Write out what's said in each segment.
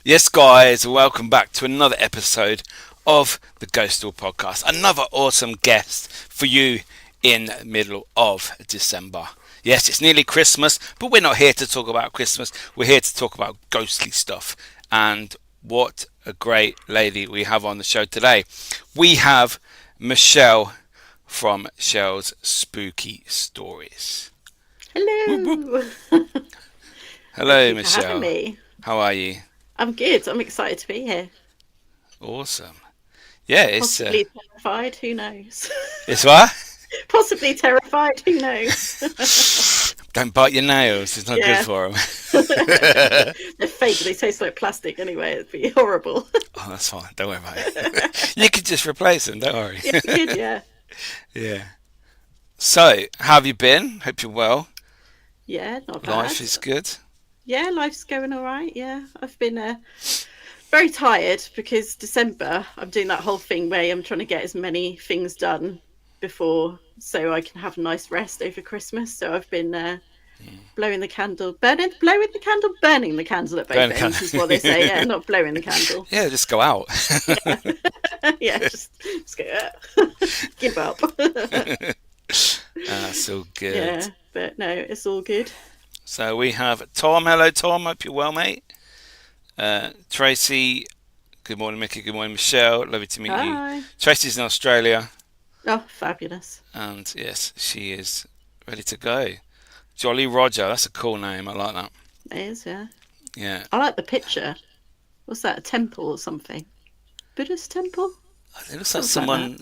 Yes, guys, welcome back to another episode of the Ghostoul Podcast. Another awesome guest for you in the middle of December. Yes, it's nearly Christmas, but we're not here to talk about Christmas. We're here to talk about ghostly stuff. And what a great lady we have on the show today. We have Michele from Michelle's Spooky Stories. Hello. Whoop, whoop. Hello, Michele. For having me. How are you? I'm good. I'm excited to be here. Awesome. Yeah, it's possibly terrified. Who knows? It's what? Possibly terrified. Who knows? Don't bite your nails. It's not good for them. They're fake. They taste like plastic anyway. It'd be horrible. Oh, that's fine. Don't worry about it. You could just replace them. Don't worry. Yeah, good, yeah. Yeah. So, how have you been? Hope you're well. Yeah, not bad. Life is good. Yeah, life's going all right. Yeah, I've been very tired because December, I'm doing that whole thing where I'm trying to get as many things done before so I can have a nice rest over Christmas. So I've been blowing the candle at both ends is what they say. Yeah, not blowing the candle. Yeah, just go out. Yeah, just go, give up. That's all good. Yeah, but no, it's all good. So we have Tom. Hello, Tom. Hope you're well, mate. Tracy. Good morning, Mickey. Good morning, Michele. Lovely to meet you. Tracy's in Australia. Oh, fabulous. And yes, she is ready to go. Jolly Roger. That's a cool name. I like that. It is, yeah. Yeah. I like the picture. What's that, a temple or something? Buddhist temple? It looks like someone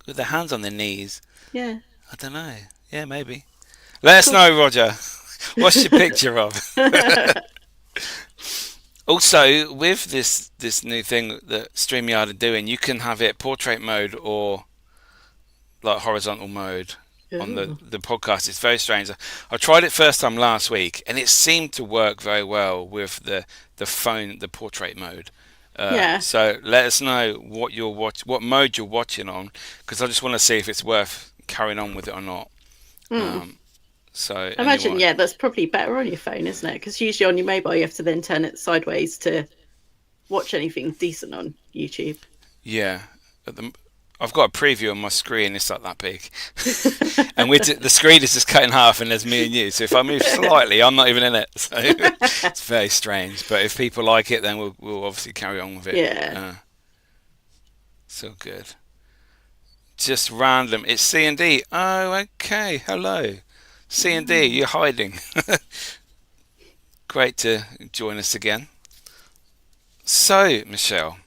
with their hands on their knees. Yeah. I don't know. Yeah, maybe. Let us know, Roger. What's your picture of? Also, with this new thing that StreamYard are doing, you can have it portrait mode or like horizontal mode on the podcast. It's very strange. I tried it first time last week, and it seemed to work very well with the phone, the portrait mode. So let us know what mode you're watching on, because I just want to see if it's worth carrying on with it or not. So I imagine, that's probably better on your phone, isn't it? Because usually on your mobile, you have to then turn it sideways to watch anything decent on YouTube. Yeah. I've got a preview on my screen. It's like that big. And the screen is just cut in half and there's me and you. So if I move slightly, I'm not even in it. So it's very strange. But if people like it, then we'll obviously carry on with it. Yeah. So good. Just random. It's C&D. Oh, okay. Hello. C&D, you're hiding. Great to join us again. So, Michele,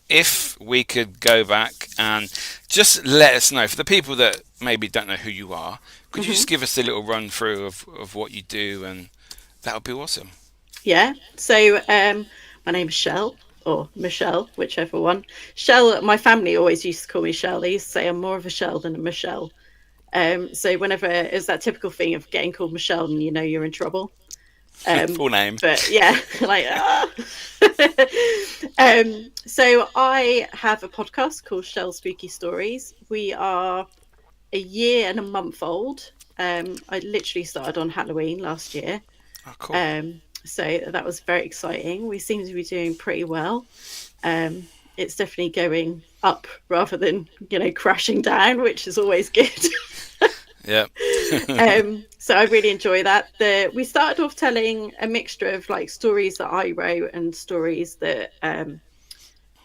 if we could go back and just let us know, for the people that maybe don't know who you are, could you just give us a little run through of what you do, and that would be awesome. Yeah. So my name is Shell, or Michele, whichever one. Shell, my family always used to call me Shell. They used to say I'm more of a Shell than a Michele. So whenever it's that typical thing of getting called Michele and you know you're in trouble. Full name. But yeah, like so I have a podcast called Shell Spooky Stories. We are a year and a month old. I literally started on Halloween last year. Oh, cool. So that was very exciting. We seem to be doing pretty well. It's definitely going up rather than, crashing down, which is always good. Yeah. So I really enjoy that. We started off telling a mixture of like stories that I wrote and stories that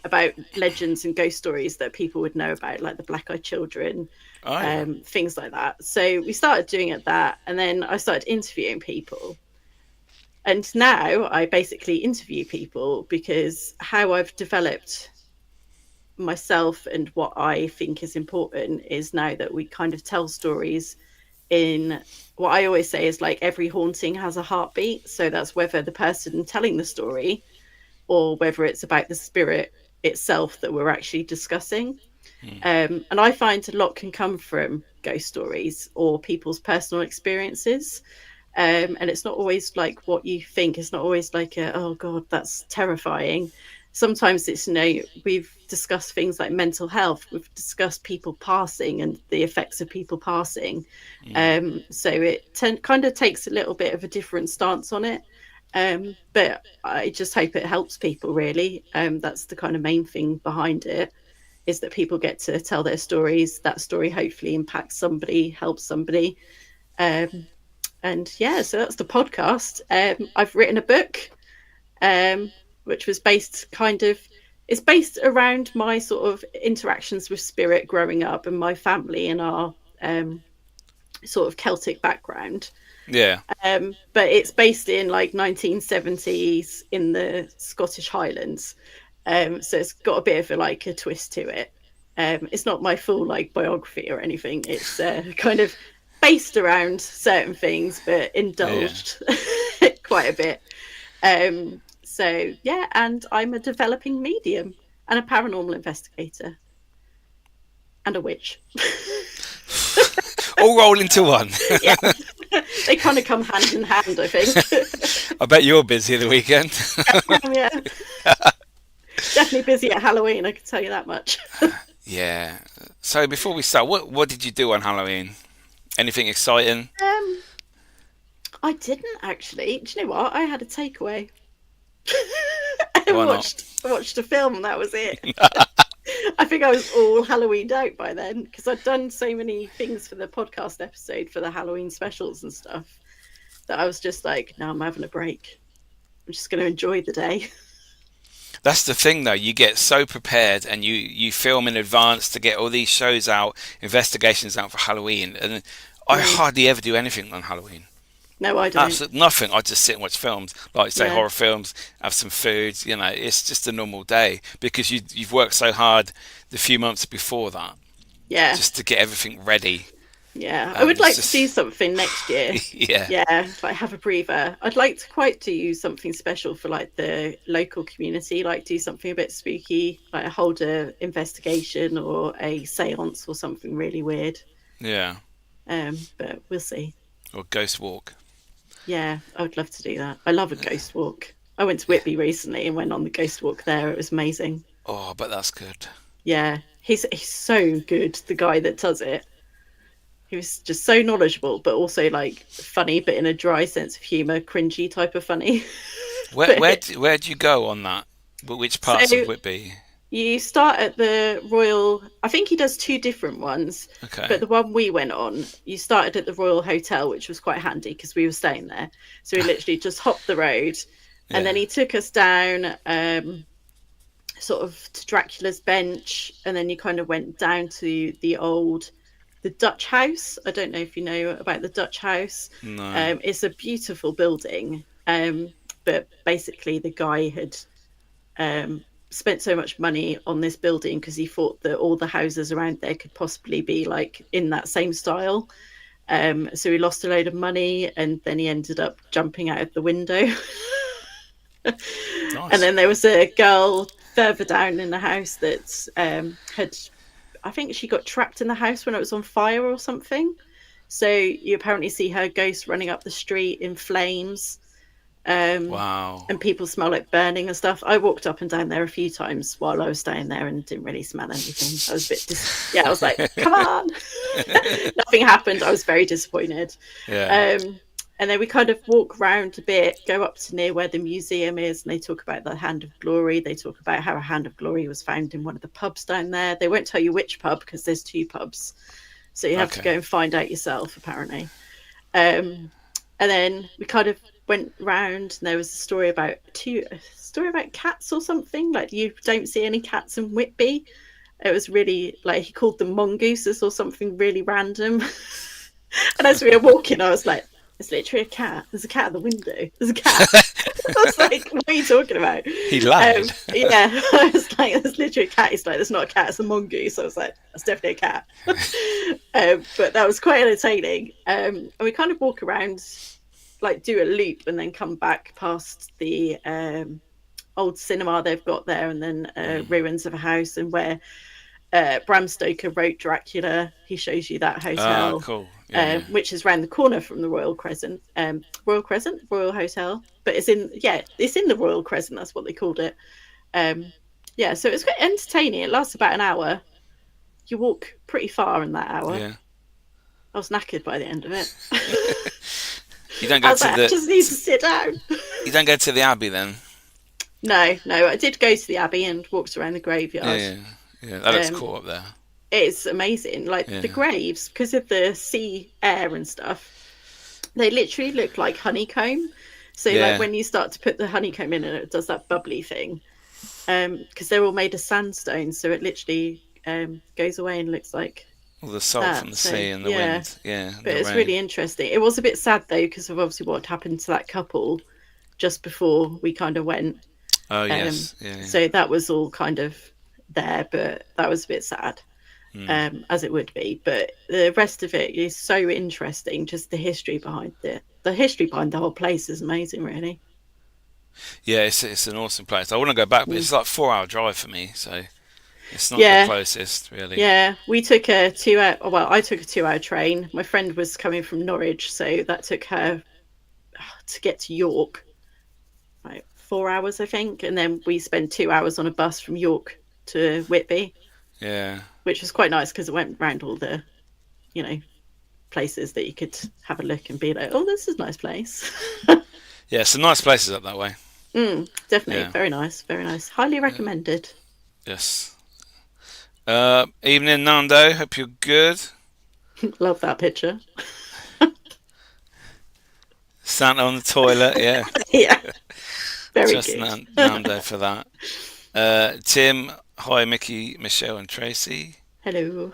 about legends and ghost stories that people would know about, like the Black-Eyed Children, things like that. So we started doing it that, and then I started interviewing people. And now I basically interview people because how I've developed myself and what I think is important is now that we kind of tell stories in what I always say is like every haunting has a heartbeat. So that's whether the person telling the story or whether it's about the spirit itself that we're actually discussing. And I find a lot can come from ghost stories or people's personal experiences. And it's not always like what you think. It's not always like, oh God, that's terrifying. sometimes it's, we've discussed things like mental health, we've discussed people passing and the effects of people passing. So it kind of takes a little bit of a different stance on it. But I just hope it helps people, really. That's the kind of main thing behind it, is that people get to tell their stories. That story hopefully impacts somebody, helps somebody. And yeah, so that's the podcast. I've written a book, which was based around my sort of interactions with spirit growing up and my family and our sort of Celtic background. Yeah. But it's based in like 1970s in the Scottish Highlands. So it's got a bit of a twist to it. It's not my full biography or anything. It's kind of based around certain things, but indulged quite a bit. So yeah, and I'm a developing medium and a paranormal investigator and a witch. All roll into one. Yeah, they kind of come hand in hand, I think. I bet you're busy the weekend. Yeah, definitely busy at Halloween, I can tell you that much. Yeah. So before we start, what did you do on Halloween? Anything exciting? I didn't actually. Do you know what? I had a takeaway. Why I watched a film and that was it. I think I was all Halloweened out by then because I'd done so many things for the podcast episode for the Halloween specials and stuff that I was just like, no, I'm having a break. I'm just going to enjoy the day. That's the thing, though. You get so prepared and you film in advance to get all these shows out, investigations out for Halloween. And I hardly ever do anything on Halloween. No, I don't. Absolutely nothing. I just sit and watch films, like say horror films, have some food. It's just a normal day because you've worked so hard the few months before that. Yeah. Just to get everything ready. Yeah, I would like to do something next year. Yeah, have a breather. I'd like to quite do something special for the local community, do something a bit spooky, hold a investigation or a séance or something really weird. Yeah. But we'll see. Or ghost walk. Yeah, I would love to do that. I love a ghost walk. I went to Whitby recently and went on the ghost walk there. It was amazing. Oh, but that's good. Yeah, he's so good, the guy that does it. He was just so knowledgeable, but also funny, but in a dry sense of humour, cringy type of funny. Where'd you go on that? Which parts of Whitby? You start at the Royal. I think he does two different ones. Okay. But the one we went on, you started at the Royal Hotel, which was quite handy because we were staying there. So we literally just hopped the road, and then he took us down, sort of to Dracula's Bench, and then you kind of went down to the Dutch House. I don't know if you know about the Dutch House. No. It's a beautiful building, but basically the guy had spent so much money on this building because he thought that all the houses around there could possibly be in that same style. So he lost a load of money, and then he ended up jumping out of the window. Nice. And then there was a girl further down in the house that I think she got trapped in the house when it was on fire or something. So you apparently see her ghost running up the street in flames. Wow. And people smell it burning and stuff. I walked up and down there a few times while I was staying there and didn't really smell anything. I was a bit I was like, come on. Nothing happened. I was very disappointed. Yeah. And then we kind of walk around a bit, go up to near where the museum is, and they talk about the Hand of Glory. They talk about how a Hand of Glory was found in one of the pubs down there. They won't tell you which pub because there's two pubs. So you have to go and find out yourself, apparently. And then we kind of went round, and there was a story about cats or something. You don't see any cats in Whitby. It was really he called them mongooses or something really random. And as we were walking, I was like, there's literally a cat. There's a cat at the window. There's a cat. I was like, what are you talking about? He lied. Yeah, I was like, there's literally a cat. He's like, there's not a cat, it's a mongoose. I was like, that's definitely a cat. But that was quite entertaining. And we kind of walk around, do a loop and then come back past the old cinema they've got there, and then ruins of a house, and where Bram Stoker wrote Dracula. He shows you that hotel. Oh, cool. Which is round the corner from the Royal Hotel, but it's in the Royal Crescent. That's what they called it. Yeah, so it was quite entertaining. It lasts about an hour. You walk pretty far in that hour. Yeah. I was knackered by the end of it. You don't I go was to like, I just need to sit down. You don't go to the Abbey then? No, I did go to the Abbey and walked around the graveyard. Yeah. That looks cool up there. It's amazing. Like the graves, because of the sea air and stuff, they literally look like honeycomb. So like when you start to put the honeycomb in and it does that bubbly thing, because they're all made of sandstone, so it literally goes away and looks like all the salt from the sea and the wind. Yeah, but it's really interesting. It was a bit sad though, because of obviously what happened to that couple just before we kind of went. Oh yes, So that was all kind of there, but that was a bit sad, as it would be. But the rest of it is so interesting. Just the history behind it. The history behind the whole place is amazing, really. Yeah, it's an awesome place. I want to go back, but it's like a 4-hour drive for me, so it's not the closest, really. Yeah, we took a 2-hour. Well, I took a 2-hour train. My friend was coming from Norwich, so that took her to get to York. 4 hours, I think, and then we spent 2 hours on a bus from York to Whitby. Yeah, which was quite nice because it went round all the, places that you could have a look and be like, oh, this is a nice place. Yeah, some nice places up that way. Definitely, very nice, very nice. Highly recommended. Yes. Evening, Nando. Hope you're good. Love that picture. Santa on the toilet, yeah. Yeah. Very Just good. Nando for that. Tim, hi, Mickey, Michelle, and Tracy. Hello.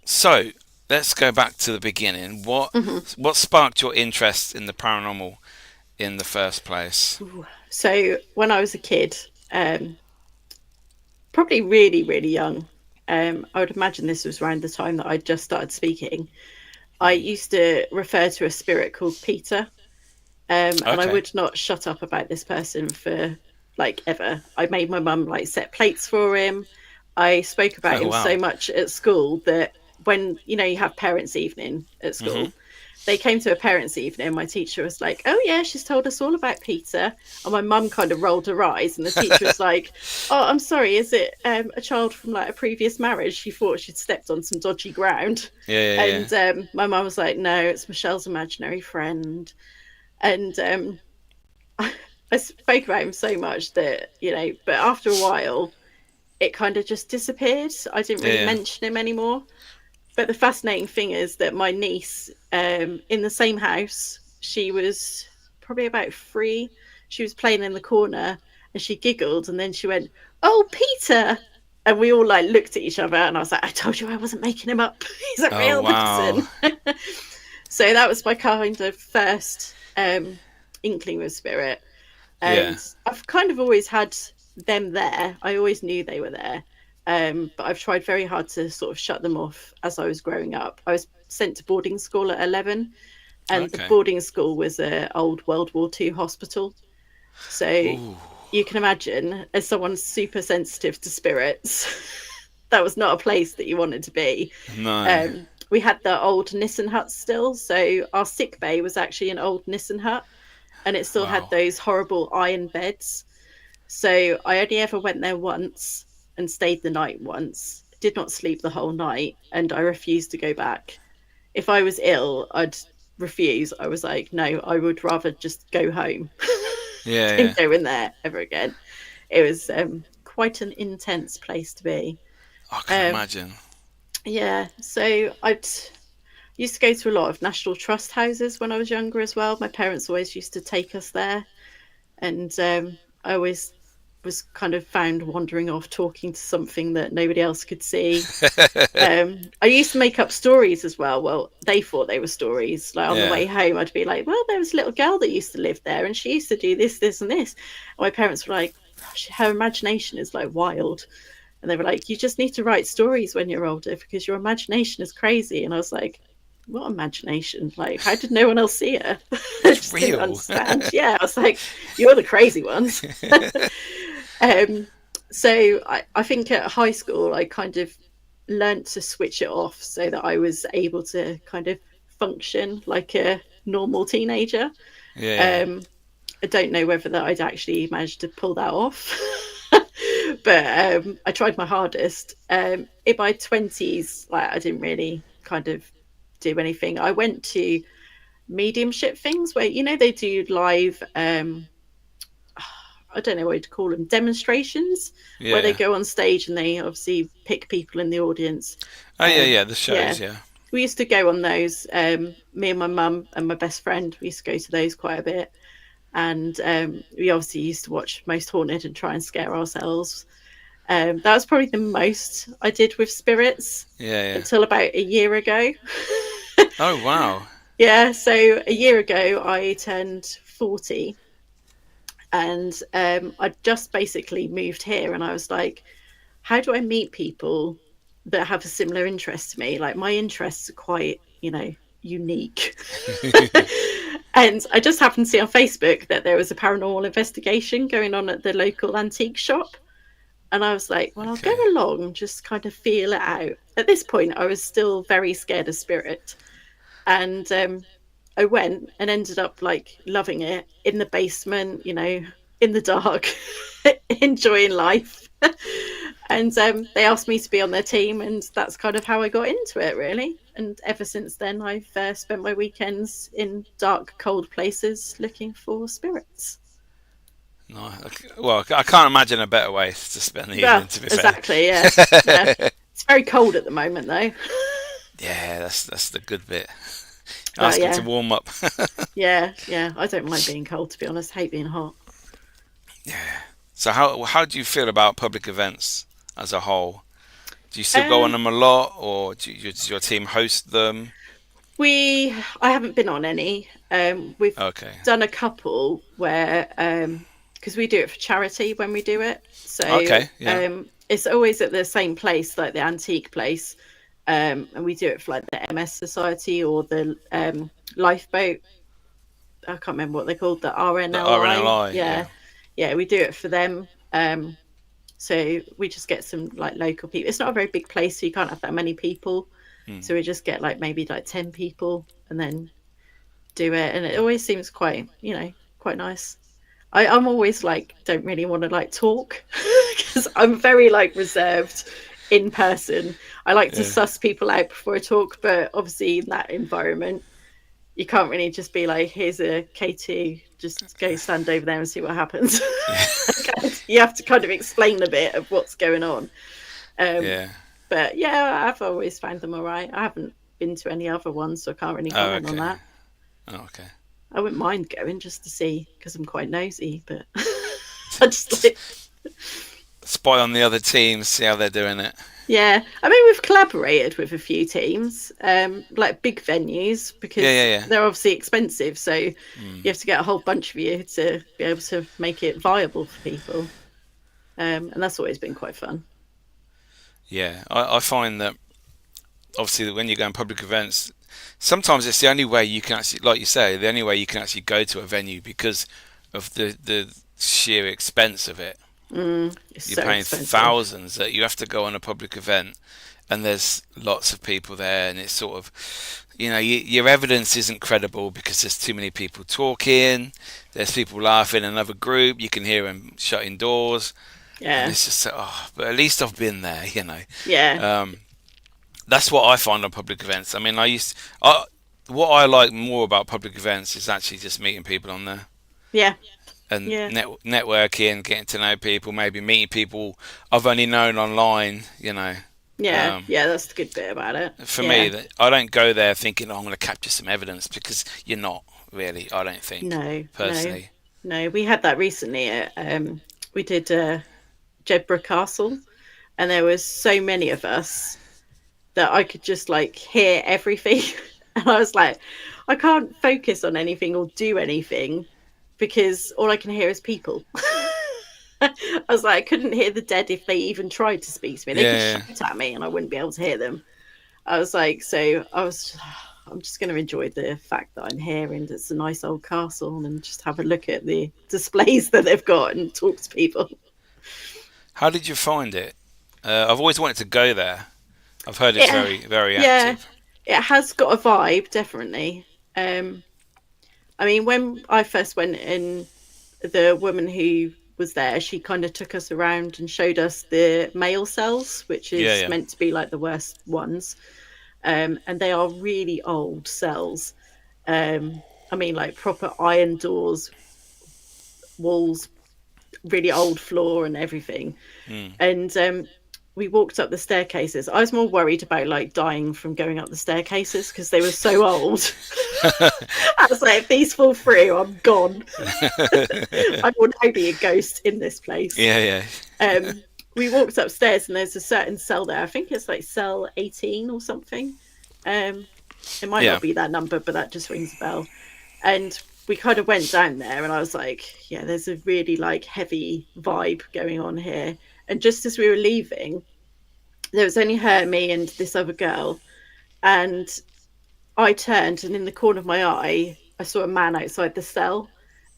So let's go back to the beginning. What sparked your interest in the paranormal in the first place? So when I was a kid, probably really, really young, I would imagine this was around the time that I just started speaking. I used to refer to a spirit called Peter. And I would not shut up about this person for ever. I made my mum set plates for him. I spoke about him so much at school that when you have parents' evening at school, they came to a parents' evening and my teacher was like, oh yeah, she's told us all about Peter. And my mum kind of rolled her eyes and the teacher was like, oh, I'm sorry, is it a child from a previous marriage? She thought she'd stepped on some dodgy ground. And my mum was like, no, it's Michelle's imaginary friend. And I spoke about him so much that, but after a while, it kind of just disappeared. I didn't really mention him anymore. But the fascinating thing is that my niece, in the same house, she was probably about 3. She was playing in the corner and she giggled and then she went, oh, Peter. And we all looked at each other and I was like, I told you I wasn't making him up. He's a real person. So that was my kind of first inkling with spirit. And I've kind of always had them there. I always knew they were there. But I've tried very hard to sort of shut them off as I was growing up. I was sent to boarding school at 11 and the boarding school was an old World War II hospital. So you can imagine, as someone super sensitive to spirits, that was not a place that you wanted to be. No. We had the old Nissen hut still. So our sick bay was actually an old Nissen hut and it still had those horrible iron beds. So I only ever went there once and stayed the night once, did not sleep the whole night, and I refused to go back. If I was ill, I'd refuse. I was like, no, I would rather just go home. Didn't go in there ever again. It was quite an intense place to be. I can imagine. Yeah, so I'd used to go to a lot of National Trust houses when I was younger as well. My parents always used to take us there, and I always was kind of found wandering off talking to something that nobody else could see. I used to make up stories as well. Well, they thought they were stories. On the way home, I'd be like, well, there was a little girl that used to live there and she used to do this, this and this. And my parents were like, her imagination is wild. And they were like, you just need to write stories when you're older because your imagination is crazy. And I was like, what imagination? How did no one else see her? I just didn't understand. Yeah, I was like, you're the crazy ones. So I think at high school, I kind of learnt to switch it off so that I was able to kind of function like a normal teenager. I don't know whether that I'd actually managed to pull that off. But I tried my hardest. In my 20s, like, I didn't really kind of do anything. I went to mediumship things where, you know, they do live, I don't know what to call them, demonstrations, where they Yeah. go on stage and they obviously pick people in the audience. Oh yeah. The Yeah, shows. Yeah. we used to go on those. Me and my mum and my best friend, we used to go to those quite a bit. And we obviously used to watch Most Haunted and try and scare ourselves. That was probably the most I did with spirits Yeah. until about a year ago. Oh wow. Yeah, so a year ago I turned 40, and I just basically moved here, and I was like, how do I meet people that have a similar interest to me? Like, my interests are quite, you know, unique. And I just happened to see on Facebook that there was a paranormal investigation going on at the local antique shop. And I was like, well, I'll go Okay. along, just kind of feel it out. At this point, I was still very scared of spirit. And I went and ended up like loving it in the basement, you know, in the dark, enjoying life. And they asked me to be on their team, and that's kind of how I got into it, really. And ever since then, I've spent my weekends in dark, cold places looking for spirits. No. Well, I can't imagine a better way to spend the Yeah, evening. To be fair. exactly. Yeah, yeah. It's very cold at the moment, though. Yeah, that's the good bit. But Ask it to yeah, warm up. yeah. I don't mind being cold, to be honest. I hate being hot. Yeah. So how do you feel about public events as a whole? Do you still go on Um, them a lot, or does your team host them? I haven't been on any. We've Okay. done a couple where, because we do it for charity when we do it. So Okay. Yeah. it's always at the same place, like the antique place. And we do it for like the MS Society or the lifeboat. I can't remember what they're called, the The RNLI. RNLI. Yeah. Yeah. Yeah, we do it for them. So we just get some like local people. It's not a very big place, so you can't have that many people. Hmm. So we just get like maybe like 10 people and then do it. And it always seems quite, you know, quite nice. I'm always like, don't really want to like talk because I'm very like reserved in person. I like to Yeah. suss people out before I talk, but obviously in that environment, you can't really just be like, here's a K2, just go stand over there and see what happens. Yeah. You have to kind of explain a bit of what's going on. Um, Yeah. but yeah, I've always found them all right. I haven't been to any other ones, so I can't really Oh, comment on okay. that. Oh, okay. I wouldn't mind going just to see because I'm quite nosy, but I just like, Spy on the other teams, see how they're doing it. yeah. I mean, we've collaborated with a few teams, like big venues, Yeah. because Yeah. they're obviously expensive. So you Yeah. Mm. have to get a whole bunch of you to be able to make it viable for people. And that's always been quite fun. Yeah. I find that obviously when you go in public events, sometimes it's the only way you can actually, like you say, the only way you can actually go to a venue because of the sheer expense of it. It's You're so paying expensive. thousands that you have to go on a public event, and there's lots of people there, and it's sort of, your evidence isn't credible because there's too many people talking. There's people laughing in another group. You can hear them shutting doors, and Yeah. it's just but at least I've been there. Yeah. That's what I find on public events. I mean, what I like more about public events is actually just meeting people on there Yeah. and Yeah. networking, getting to know people, maybe meeting people I've only known online. Yeah. Um, Yeah. That's the good bit about it. for me, Yeah. I don't go there thinking, I'm going to capture some evidence because you're not really. I don't think No. No. personally. No. We had that recently. We did Jedburgh Castle, and there was so many of us that I could just like hear everything. And I was like, I can't focus on anything or do anything because all I can hear is people. I was like, I couldn't hear the dead if they even tried to speak to me. They could Yeah, shout at me and I wouldn't be able to hear them. I was like, so I'm just going to enjoy the fact that I'm here and it's a nice old castle and just have a look at the displays that they've got and talk to people. how did you find it? I've always wanted to go there. I've heard it's Yeah, very, very yeah, active. it has got a vibe, definitely. I mean, when I first went in, the woman who was there, she kind of took us around and showed us the male cells, which is Yeah. meant to be like the worst ones. And they are really old cells. I mean, like proper iron doors, walls, really old floor, and everything. And we walked up the staircases. I was more worried about like dying from going up the staircases because they were so old. I was like, if these fall through, I'm gone. I will now be a ghost in this place. Yeah. We walked upstairs and there's a certain cell there. I think it's like cell 18 or something. It might not be that number, but that just rings a bell. And we kind of went down there and I was like, yeah, there's a really like heavy vibe going on here. And just as we were leaving, there was only her, me, and this other girl. And I turned, and in the corner of my eye, I saw a man outside the cell,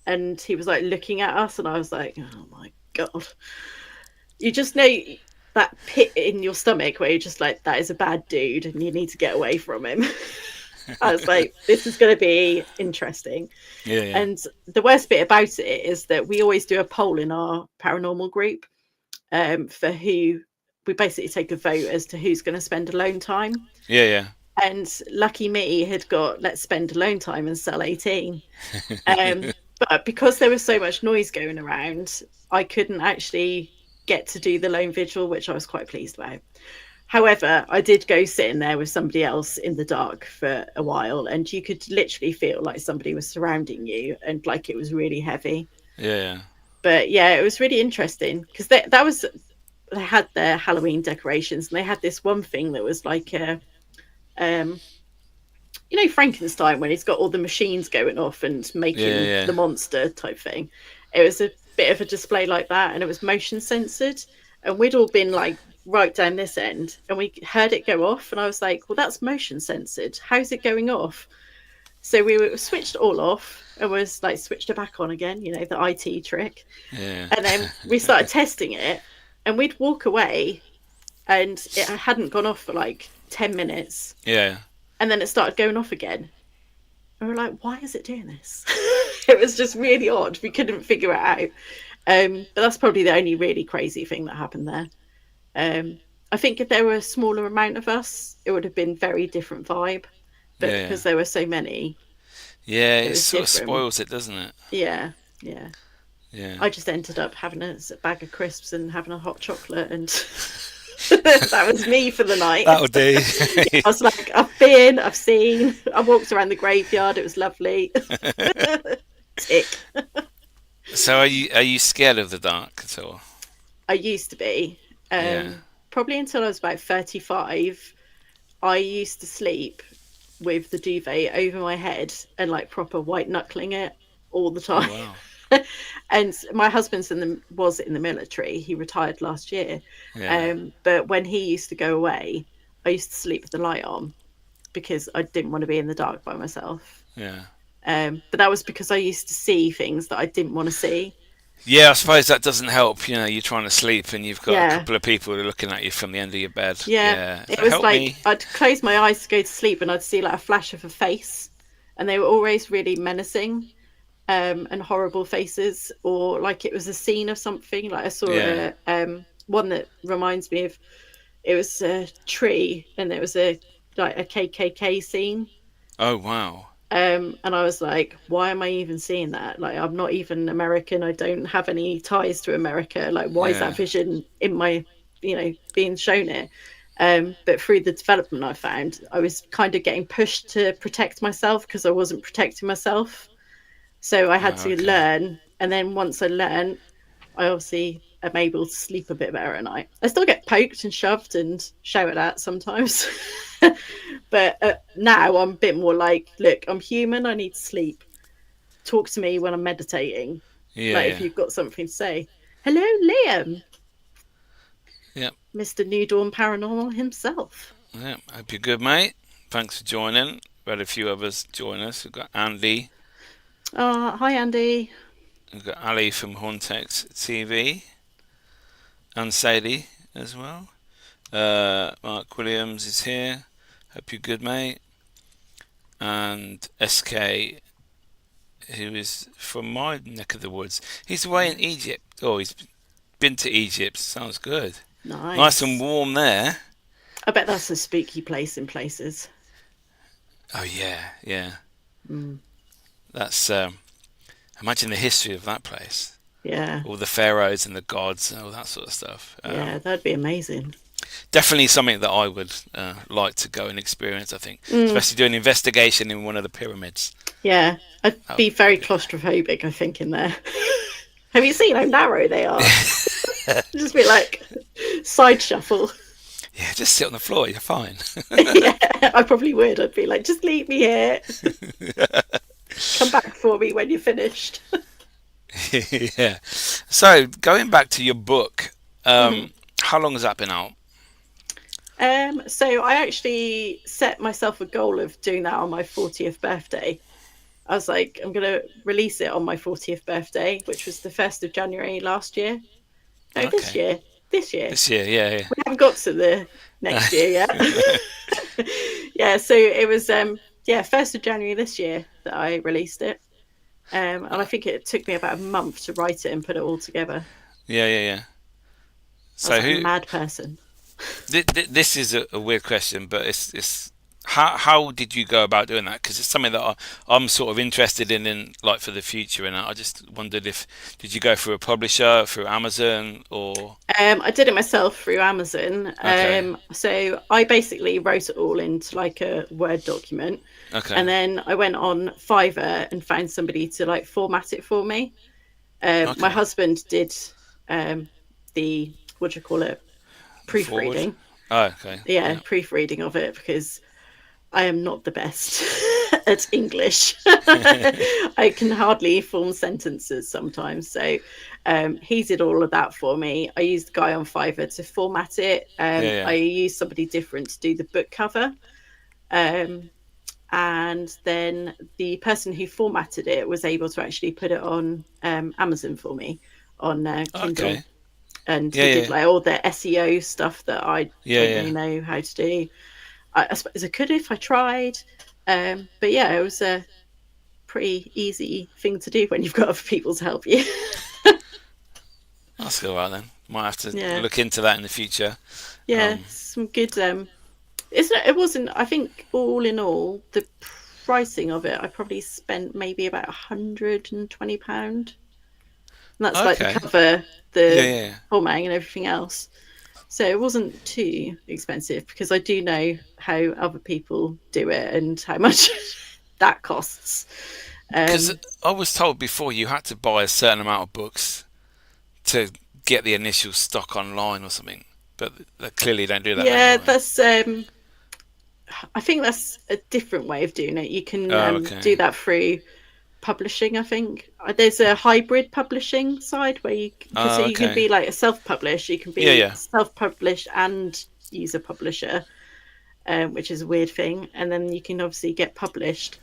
and he was like looking at us. And I was like, oh my God. You just know that pit in your stomach where you're just like, that is a bad dude, and you need to get away from him. I was like, this is going to be interesting. Yeah. And the worst bit about it is that we always do a poll in our paranormal group for who we basically take a vote as to who's going to spend alone time. Yeah. And lucky me had got let's spend alone time in cell 18. But because there was so much noise going around, I couldn't actually get to do the lone vigil, which I was quite pleased about. However, I did go sit in there with somebody else in the dark for a while, and you could literally feel like somebody was surrounding you and like it was really heavy. Yeah. But yeah, it was really interesting because they had their Halloween decorations, and they had this one thing that was like a, you know, Frankenstein when he's got all the machines going off and making the monster type thing. It was a bit of a display like that, and it was motion censored. And we'd all been like right down this end, and we heard it go off, and I was like, well, that's motion censored, how's it going off? So we were switched all off and was like switched it back on again, you know, the IT trick. And then we started testing it, and we'd walk away and it hadn't gone off for like 10 minutes, and then it started going off again, and we're like, why is it doing this? It was just really odd. We couldn't figure it out. But that's probably the only really crazy thing that happened there. I think if there were a smaller amount of us, it would have been very different vibe. But because there were so many, it sort of spoils it, doesn't it? Yeah. I just ended up having a bag of crisps and having a hot chocolate, and that was me for the night. That'll do. I was like, I've been, I've seen, I walked around the graveyard. It was lovely. Tick. So are you scared of the dark at all? I used to be. Probably until I was about 35. I used to sleep with the duvet over my head and like proper white knuckling it all the time. Oh, wow. And my husband's was in the military. He retired last year. But when he used to go away, I used to sleep with the light on because I didn't want to be in the dark by myself. But that was because I used to see things that I didn't want to see. Yeah, I suppose that doesn't help. You know, you're trying to sleep and you've got a couple of people looking at you from the end of your bed. It was like I'd close my eyes to go to sleep and I'd see like a flash of a face, and they were always really menacing and horrible faces, or like it was a scene of something. Like I saw one that reminds me of, it was a tree and there was a KKK scene. Oh wow. And I was like, why am I even seeing that? Like, I'm not even American. I don't have any ties to America. Like, why is that vision in my, being shown it? But through the development I found, I was kind of getting pushed to protect myself because I wasn't protecting myself. So I had to learn. And then once I learned, I obviously am able to sleep a bit better at night. I still get poked and shoved and shouted at sometimes. But now I'm a bit more like, look, I'm human. I need to sleep. Talk to me when I'm meditating. If you've got something to say. Hello, Liam. Yep. Mr. New Dawn Paranormal himself. Yeah, hope you're good, mate. Thanks for joining. We've had a few others join us. We've got Andy. Hi, Andy. We've got Ali from Hauntex TV. And Sadie as well. Mark Williams is here. Hope you're good, mate. And SK who is from my neck of the woods. He's away in Egypt. Oh, he's been to Egypt. Sounds good. Nice and Nice. warm there. I bet that's a spooky place in places. Oh yeah, yeah. Mm. That's imagine the history of that place. Yeah. All the pharaohs and the gods and all that sort of stuff. Yeah, that'd be amazing. Definitely something that I would like to go and experience. I think, Mm. especially doing investigation in one of the pyramids. Yeah, I'd be very claustrophobic, I think, in there. Have you seen how narrow they are? Just be like side shuffle. Yeah, just sit on the floor. You're fine. Yeah, I probably would. I'd be like, just leave me here. Come back for me when you're finished. Yeah. So going back to your book, Mhm. how long has that been out? So I actually set myself a goal of doing that on my 40th birthday. I was like, I'm going to release it on my 40th birthday, which was the 1st of January last year. No, this Okay. year. This year. This year, yeah, We haven't got to the next year yet. Yeah, so it was 1st of January this year that I released it. And I think it took me about a month to write it and put it all together. yeah, yeah, yeah. I was So like a who? mad person. This is a weird question, but it's how did you go about doing that? Because it's something that I'm sort of interested in like for the future, and I just wondered if did you go through a publisher, through Amazon, or I did it myself through Amazon. okay, So I basically wrote it all into like a Word document. okay, And then I went on Fiverr and found somebody to like format it for me. My okay, husband did the, what do you call it? forward. Proofreading. Oh, okay, Yeah, yeah, proofreading of it because I am not the best at English. I can hardly form sentences sometimes. So he did all of that for me. I used a guy on Fiverr to format it. yeah, I yeah. used somebody different to do the book cover. Um, and then the person who formatted it was able to actually put it on Amazon for me on Kindle. Okay, And yeah, he did yeah, like all the SEO stuff that I yeah, don't really yeah. know how to do. I suppose I could if I tried. But yeah, it was a pretty easy thing to do when you've got other people to help you. That's all right then. Might have to Yeah. look into that in the future. Yeah, Um, some good it wasn't, I think all in all, the pricing of it, I probably spent maybe about £120. And that's like the okay, cover, yeah, the yeah, formatting and everything else. So it wasn't too expensive because I do know how other people do it and how much that costs. because Um, I was told before you had to buy a certain amount of books to get the initial stock online or something. But they clearly don't do that yeah, anymore. that's I think that's a different way of doing it. You can Oh, okay. do that through publishing. I think there's a hybrid publishing side where you because Oh, you can okay. be like a self-publish, you can Yeah, be yeah. self-published and use a publisher, which is a weird thing. And then you can obviously get published.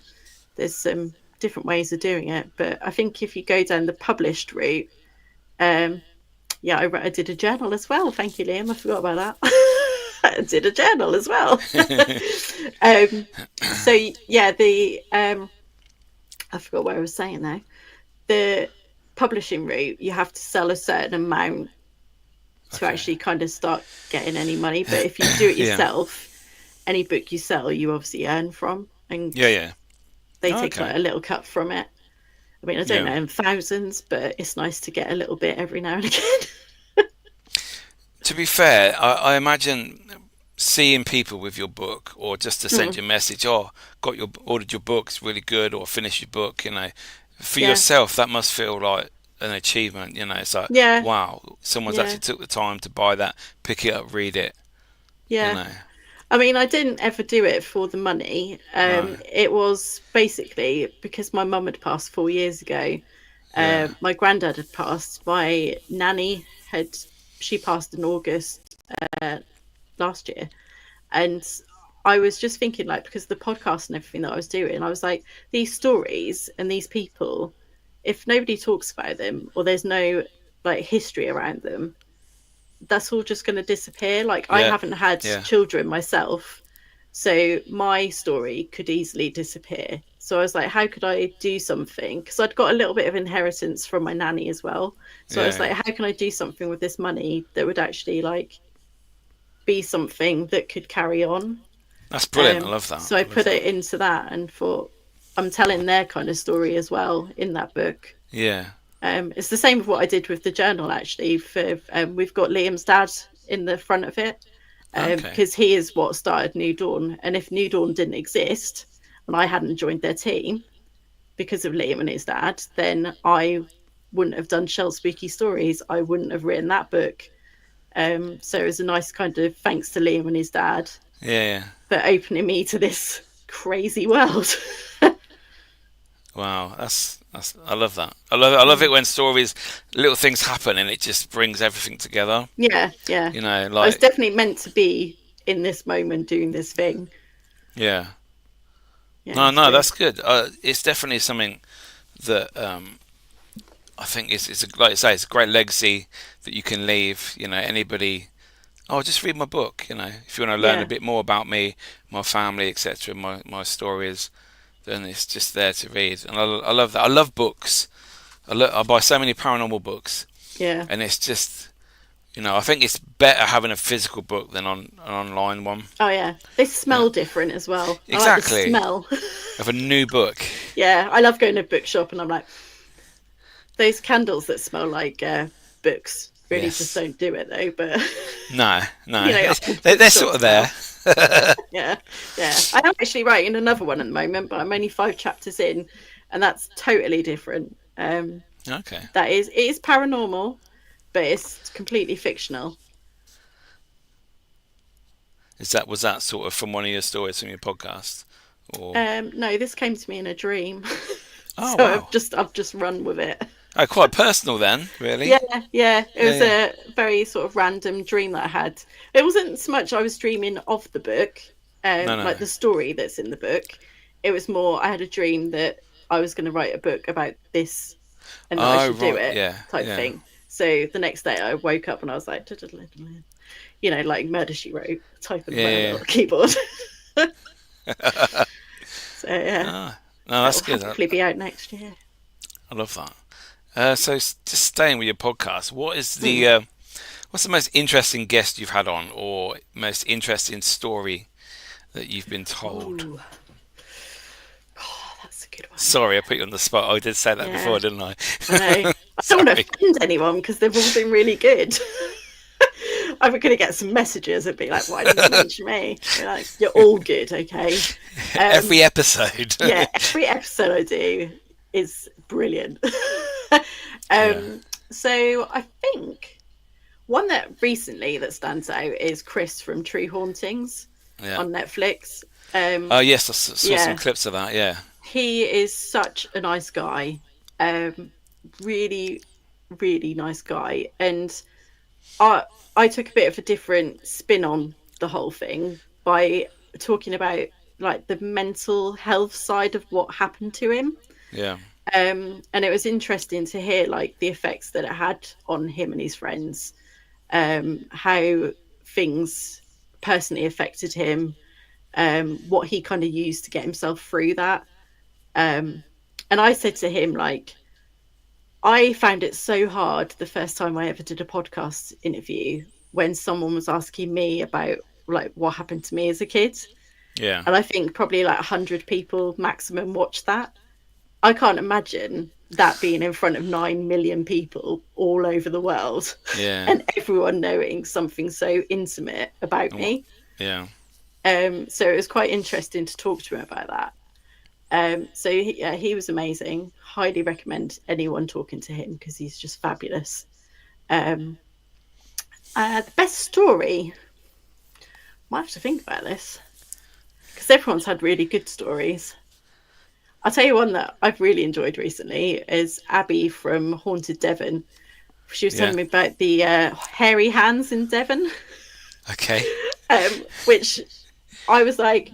There's some different ways of doing it, but I think if you go down the published route, um, yeah, I did a journal as well. Thank you, Liam. I forgot about that. I did a journal as well. um, so yeah, the I forgot what I was saying now. The publishing route, you have to sell a certain amount to Okay. actually kind of start getting any money. But if you do it Yeah. yourself, any book you sell, you obviously earn from, and Yeah, yeah. they Oh, take okay. like a little cut from it. I mean, I don't Yeah. know in thousands, but it's nice to get a little bit every now and again. To be fair, I imagine seeing people with your book or just to send Mm, you a message, oh, got your ordered your book, it's really good, or finished your book, for yeah, yourself that must feel like an achievement, it's like, yeah, wow, someone's yeah, actually took the time to buy that, pick it up, read it, you yeah. know. I mean, I didn't ever do it for the money. No. It was basically because my mum had passed 4 years ago. Yeah. My granddad had passed. My nanny had she passed in August uh, last year, and I was just thinking like because the podcast and everything that I was doing, I was like these stories and these people, if nobody talks about them or there's no like history around them, that's all just going to disappear. Like I Yeah. haven't had Yeah. children myself, so my story could easily disappear. So I was like, how could I do something? Because I'd got a little bit of inheritance from my nanny as well. So I was like, how can I do something with this money that would actually like be something that could carry on? That's brilliant. I love that. So I put it into that and thought, I'm telling their kind of story as well in that book. Yeah. It's the same with what I did with the journal, actually. We've got Liam's dad in the front of it, because he is what started New Dawn. And if New Dawn didn't exist and I hadn't joined their team because of Liam and his dad, then I wouldn't have done Shell Spooky Stories. I wouldn't have written that book. So it was a nice kind of thanks to Liam and his dad for opening me to this crazy world. Wow, I love that. I love it when stories, little things happen and it just brings everything together. Yeah. You know, like I was definitely meant to be in this moment doing this thing. Yeah. No, that's good. It's definitely something that I think like you say, it's a great legacy that you can leave. You know, anybody. Oh, just read my book. You know, if you want to learn a bit more about me, my family, etc., my stories, then it's just there to read. And I love that. I love books. I buy so many paranormal books. Yeah. And it's just, you know, I think it's better having a physical book than an online one. Oh yeah, they smell different as well. Exactly. I like the smell of a new book. Yeah, I love going to a bookshop and I'm like, those candles that smell like books really just don't do it though. But no, you know, they're sort of there. yeah. I am actually writing another one at the moment, but I'm only 5 chapters in, and that's totally different. Okay. It is paranormal, but it's completely fictional. Was that sort of from one of your stories from your podcast? Or no, this came to me in a dream. Oh, so wow. I've just run with it. Oh, quite personal then, really. Yeah. It was a very sort of random dream that I had. It wasn't so much I was dreaming of the book, like the story that's in the book. It was more I had a dream that I was going to write a book about this and that I should do it type thing. So the next day I woke up and I was like, you know, like Murder, She Wrote, typing on my little keyboard. So yeah. No, that's good. It'll hopefully be out next year. I love that. So just staying with your podcast, what's the most interesting guest you've had on, or most interesting story that you've been told? Ooh. Oh, that's a good one. Sorry, I put you on the spot. I did say that before, didn't I? I know. I don't want to offend anyone because they've all been really good. I'm going to get some messages and be like, why didn't you mention me? Be like, you're all good, okay? Every episode. Yeah, every episode I do is brilliant. So I think one that recently that stands out is Chris from True Hauntings on Netflix. Oh yes, I saw some clips of that. Yeah, he is such a nice guy. Really, really nice guy, and I took a bit of a different spin on the whole thing by talking about like the mental health side of what happened to him. Yeah. And it was interesting to hear like the effects that it had on him and his friends, how things personally affected him, what he kind of used to get himself through that. And I said to him, like, I found it so hard the first time I ever did a podcast interview when someone was asking me about like what happened to me as a kid. Yeah. And I think probably like 100 people maximum watched that. I can't imagine that being in front of 9 million people all over the world. Yeah. And everyone knowing something so intimate about me. Yeah. So it was quite interesting to talk to him about that. So he was amazing. Highly recommend anyone talking to him because he's just fabulous. The best story, might have to think about this because everyone's had really good stories. I'll tell you one that I've really enjoyed recently is Abby from Haunted Devon. She was telling me about the hairy hands in Devon. Okay. Which I was like,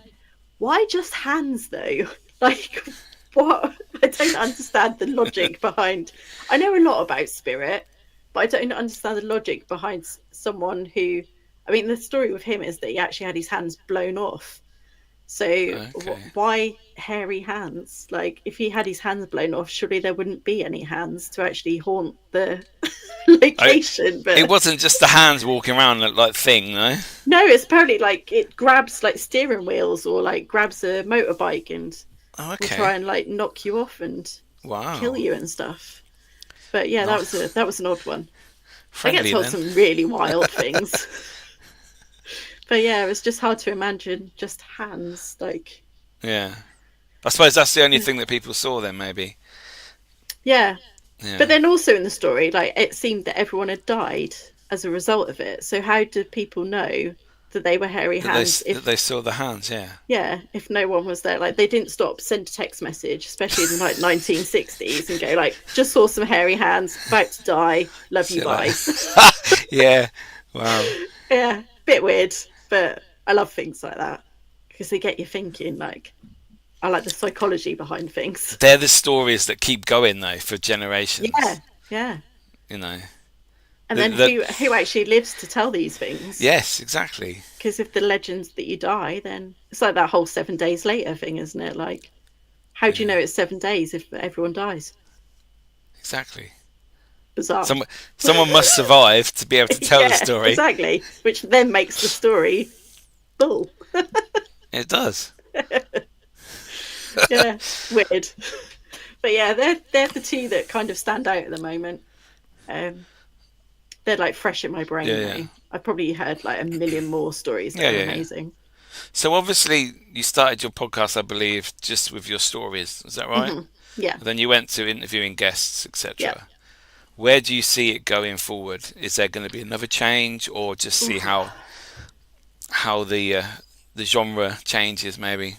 why just hands though? Like, what? I don't understand the logic behind. I know a lot about spirit, but I don't understand the logic behind someone who. I mean, the story with him is that he actually had his hands blown off. So why hairy hands. Like, if he had his hands blown off, surely there wouldn't be any hands to actually haunt the location. But it wasn't just the hands walking around like thing, no? No, it's apparently like it grabs like steering wheels or like grabs a motorbike and will try and like knock you off and kill you and stuff. But yeah, that was an odd one. Friendly, I get told some really wild things. But yeah, it was just hard to imagine just hands, like. Yeah, I suppose that's the only thing that people saw then, maybe. Yeah. But then also in the story, like, it seemed that everyone had died as a result of it. So how did people know that they were hairy hands? If they saw the hands, yeah, if no one was there, like, they didn't stop, send a text message, especially in the like 1960s, and go like, just saw some hairy hands, about to die, love you, bye. Yeah, wow. Yeah, bit weird, but I love things like that because they get you thinking. Like, I like the psychology behind things. They're the stories that keep going though for generations. Yeah. You know. And then who actually lives to tell these things? Yes, exactly. Because if the legend's that you die, then it's like that whole 7 days later thing, isn't it? Like, how do you know it's 7 days if everyone dies? Exactly. Bizarre. Someone must survive to be able to tell the story. Exactly. Which then makes the story bull. It does. Yeah, weird. But yeah, they're the two that kind of stand out at the moment. They're like fresh in my brain now. I've probably heard like a million more stories that are amazing. So obviously you started your podcast, I believe, just with your stories. Is that right? Mm-hmm. Yeah. Then you went to interviewing guests, etc. Yeah. Where do you see it going forward? Is there going to be another change, or just see how the genre changes, maybe?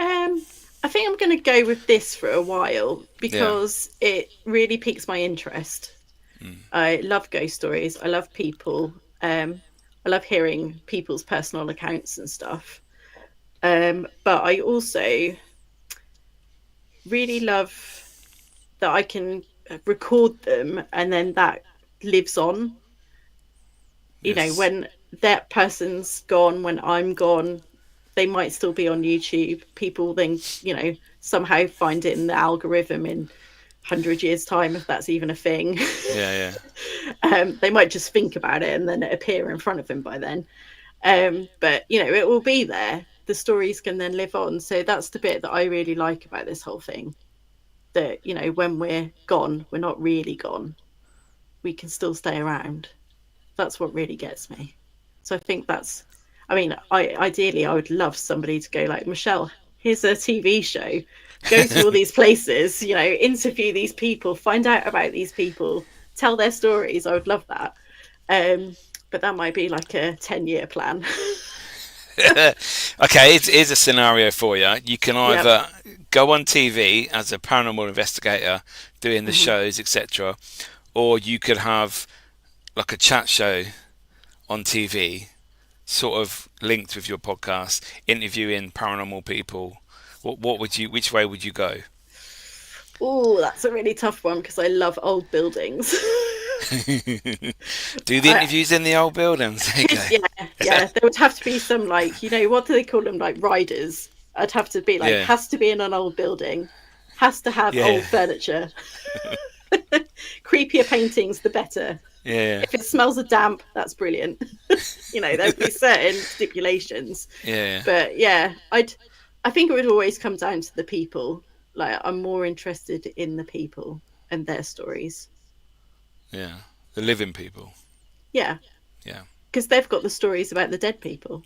I think I'm going to go with this for a while because it really piques my interest. I love ghost stories. I love people. I love hearing people's personal accounts and stuff. But I also really love that I can record them and then that lives on. You know, when that person's gone, when I'm gone, they might still be on YouTube. People then, you know, somehow find it in the algorithm in 100 years' time, if that's even a thing. Yeah. They might just think about it and then it appear in front of them by then. But, you know, it will be there. The stories can then live on. So that's the bit that I really like about this whole thing. That, you know, when we're gone, we're not really gone. We can still stay around. That's what really gets me. So I think that's, I mean, ideally, I would love somebody to go like, Michelle, here's a TV show. Go to all these places, you know, interview these people, find out about these people, tell their stories. I would love that. But that might be like a 10-year plan. Okay, here's a scenario for you. You can either go on TV as a paranormal investigator doing the shows, etc., or you could have like a chat show on TV, sort of linked with your podcast, interviewing paranormal people. Which way would you go? Oh, that's a really tough one because I love old buildings. Do the interviews in the old buildings? Yeah. There would have to be some, like, you know, what do they call them? Like riders. I'd have to be like, has to be in an old building, has to have old furniture. Creepier paintings, the better. Yeah. If it smells of damp, that's brilliant. You know, there'd be certain stipulations. Yeah. But yeah, I think it would always come down to the people. Like, I'm more interested in the people and their stories. Yeah, the living people. Yeah. Because they've got the stories about the dead people.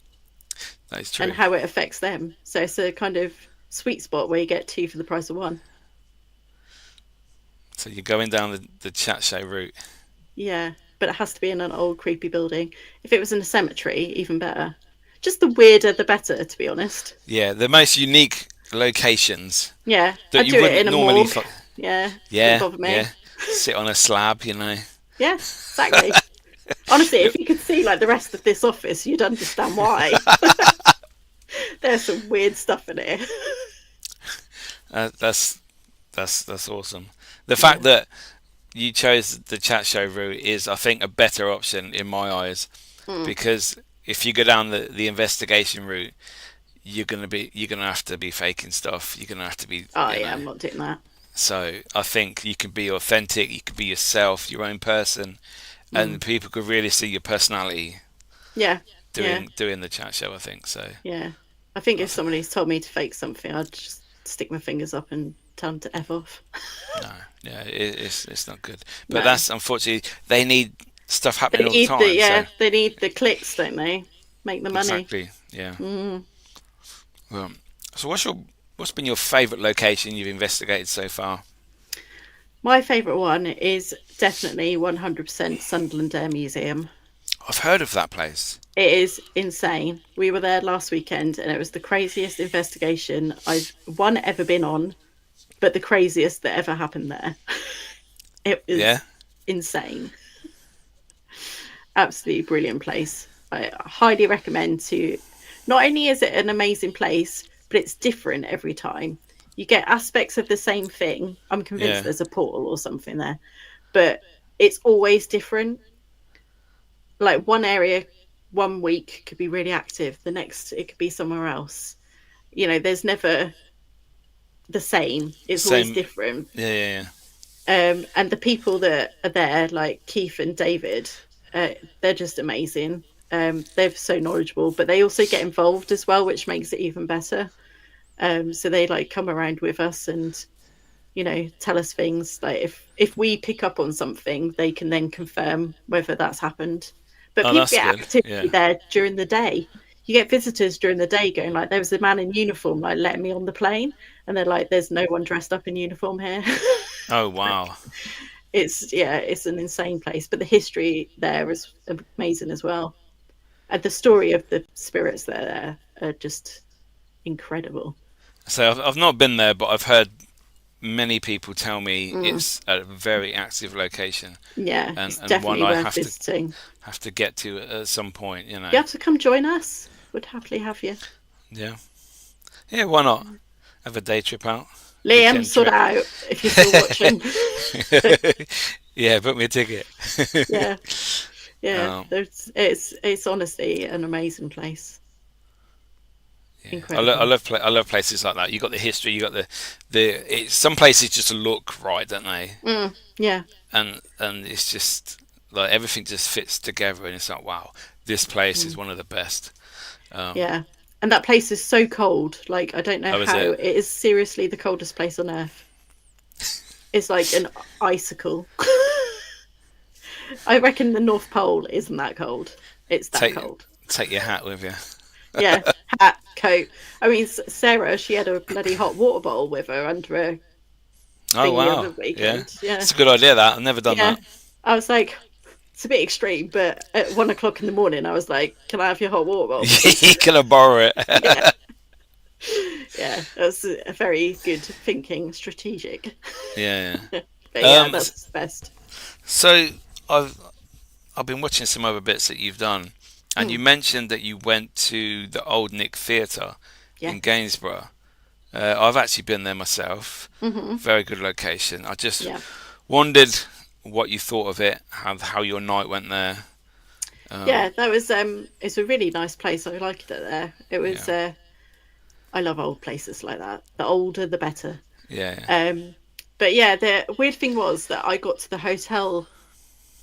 That is true. And how it affects them. So it's a kind of sweet spot where you get two for the price of one. So you're going down the chat show route. Yeah, but it has to be in an old creepy building. If it was in a cemetery, even better. Just the weirder the better, to be honest. Yeah, the most unique locations. Yeah, I'd do it in a morgue. Yeah. Bother me. Yeah. Sit on a slab, you know. Yeah, exactly. Honestly, if you could see like the rest of this office, you'd understand why. There's some weird stuff in here. That's awesome. The fact that you chose the chat show route is, I think, a better option in my eyes, because if you go down the investigation route, you're gonna have to be faking stuff. You're gonna have to be, Oh yeah, I'm not doing that. So I think you can be authentic. You can be yourself, your own person, and people could really see your personality. Yeah, doing the chat show. I think so. Yeah, I think if somebody's told me to fake something, I'd just stick my fingers up and tell them to F off. No, yeah, it's not good. But No. that's unfortunately they need stuff They happening all the need time. So they need the clicks, don't they? Make the money. exactly, yeah. Well, so what's been your favourite location you've investigated so far? My favourite one is definitely 100% Sunderland Air Museum. I've heard of that place. It is insane. We were there last weekend and it was the craziest investigation I've ever been on, but the craziest that ever happened there. It was insane. Absolutely brilliant place. I highly recommend to. Not only is it an amazing place, but it's different every time. You get aspects of the same thing. I'm convinced there's a portal or something there, but it's always different. Like one area, one week could be really active. The next, it could be somewhere else. There's never the same. It's always different. Yeah. And the people that are there, like Keith and David, they're just amazing. They're so knowledgeable, but they also get involved as well, which makes it even better. So they come around with us and tell us things. Like if we pick up on something, they can then confirm whether that's happened. But people get activity there during the day. You get visitors during the day going there was a man in uniform letting me on the plane, and they're like, there's no one dressed up in uniform here. Oh wow. It's an insane place, but the history there is amazing as well, and the story of the spirits that are there are just incredible. So I've not been there, but I've heard many people tell me it's a very active location. Yeah, it's definitely one I visiting. Have to get to at some point. You have to come join us. Would happily have you. Yeah, why not? Have a day trip out. Liam, sort it out if you're still watching. Yeah, book me a ticket. Yeah. It's honestly an amazing place. Yeah. I love places like that. You got the history. You got some places just look right, don't they? Yeah. And it's just everything just fits together, and it's like, wow, this place is one of the best. Yeah. And that place is so cold. I don't know how. It is seriously the coldest place on earth. It's like an icicle. I reckon the North Pole isn't that cold. It's that cold. Take your hat with you. Yeah, hat, coat. I mean, Sarah, she had a bloody hot water bottle with her under her. Oh wow! Yeah, it's a good idea. That I've never done that. I was like, it's a bit extreme, but at 1 o'clock in the morning, I was like, "Can I have your hot water bottle?" Can I borrow it? Yeah, that's a very good thinking, strategic. Yeah. But yeah, that's the best. So I've been watching some other bits that you've done. And you mentioned that you went to the Old Nick Theatre in Gainsborough. I've actually been there myself. Very good location. I just wondered what you thought of it, how your night went there. That was it's a really nice place. I liked it there. It was. I love old places like that. The older, the better. Yeah. But yeah, the weird thing was that I got to the hotel.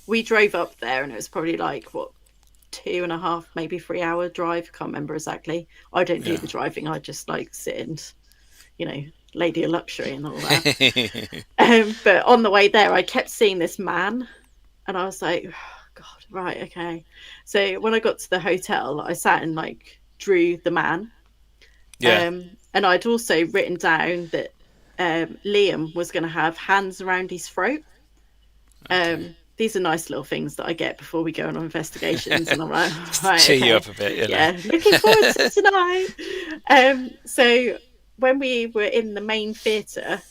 We drove up there, and it was probably 2.5, maybe 3 hour drive. Can't remember exactly. I don't do the driving. I just sit and, lady of luxury and all that. But on the way there, I kept seeing this man, and I was like, oh, God, right, okay. So when I got to the hotel, I sat and drew the man. Yeah. And I'd also written down that Liam was going to have hands around his throat. Okay. These are nice little things that I get before we go on investigations, and I'm like, right, cheer you up a bit. Yeah, looking forward to tonight. So when we were in the main theatre,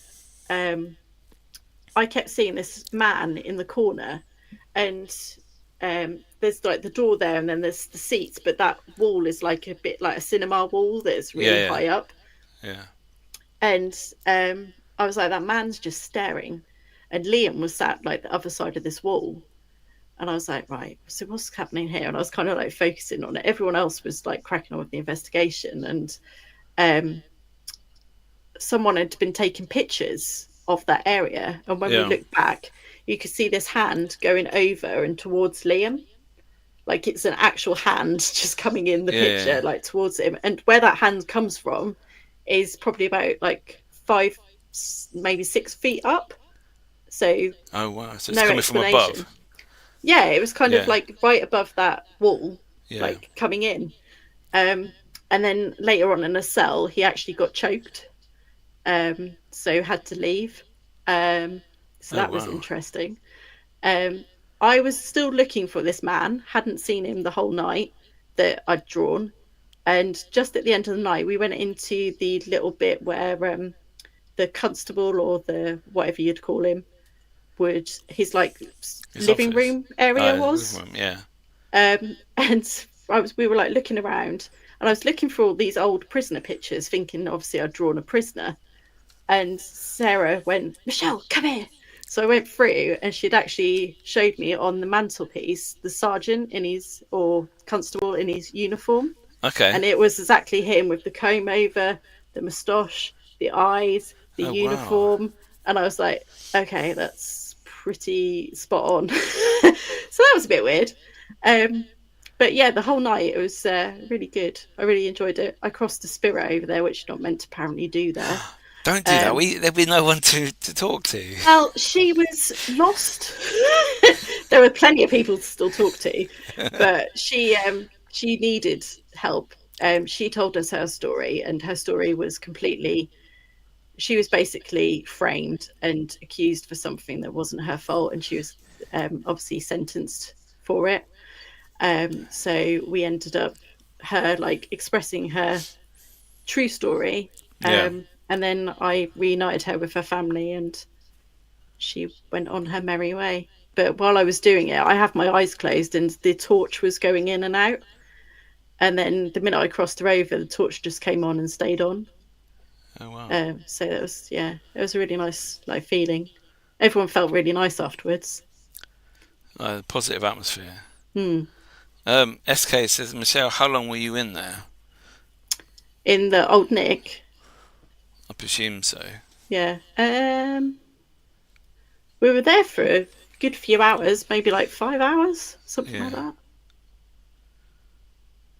I kept seeing this man in the corner, and there's the door there, and then there's the seats, but that wall is a bit like a cinema wall that's really high up. Yeah. And I was like, that man's just staring. And Liam was sat the other side of this wall. And I was like, right, so what's happening here? And I was kind of like focusing on it. Everyone else was like cracking on with the investigation, and someone had been taking pictures of that area. And when we looked back, you could see this hand going over and towards Liam. Like it's an actual hand just coming in the picture, like towards him. And where that hand comes from is probably about like 5, maybe 6 feet up. So oh wow, so it's no coming from explanation. above. Yeah, it was kind of like right above that wall, like coming in. And then later on in a cell, he actually got choked, so had to leave. So that was interesting. I was still looking for this man, hadn't seen him the whole night that I'd drawn. And just at the end of the night, we went into the little bit where the constable, or the whatever you'd call him, his like His living office. room area was. Living room, yeah. And we were like looking around, and I was looking for all these old prisoner pictures, thinking obviously I'd drawn a prisoner. And Sarah went, Michelle, come here. So I went through, and she'd actually showed me on the mantelpiece the sergeant or constable in his uniform. Okay. And it was exactly him with the comb over, the moustache, the eyes, the uniform. Wow. And I was like, okay, that's pretty spot on. So that was a bit weird. But yeah, the whole night it was really good. I really enjoyed it. I crossed a spirit over there, which you're not meant to apparently do there. Don't do that. There'd be no one to talk to. Well, she was lost. There were plenty of people to still talk to, but she needed help. She told us her story, and her story was she was basically framed and accused for something that wasn't her fault, and she was obviously sentenced for it. So we ended up her like expressing her true story. And then I reunited her with her family, and she went on her merry way. But while I was doing it, I had my eyes closed, and the torch was going in and out. And then the minute I crossed her over, the torch just came on and stayed on. Oh wow! So it was a really nice like feeling. Everyone felt really nice afterwards. Positive atmosphere. SK says, Michelle, how long were you in there? In the Old Nick. I presume so. Yeah. We were there for a good few hours, maybe like 5 hours, something like that.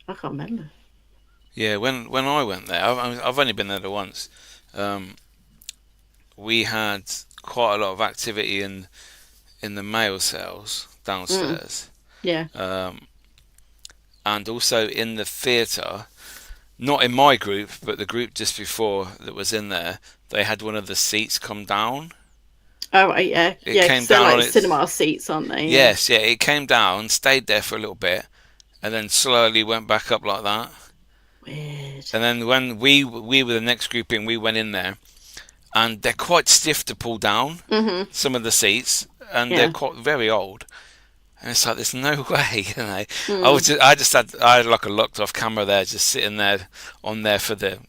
I can't remember. Yeah, when I went there, I've only been there once. We had quite a lot of activity in the male cells downstairs. Yeah. And also in the theatre. Not in my group, but the group just before that was in there, they had one of the seats come down. Oh, right, yeah. It came down like on cinema seats, aren't they? Yes, yeah. It came down, stayed there for a little bit, and then slowly went back up like that. Weird. And then when we were the next group in, we went in there, and they're quite stiff to pull down, some of the seats, and they're quite very old. And it's like, there's no way, you know. I had like a locked off camera there, just sitting there on there for the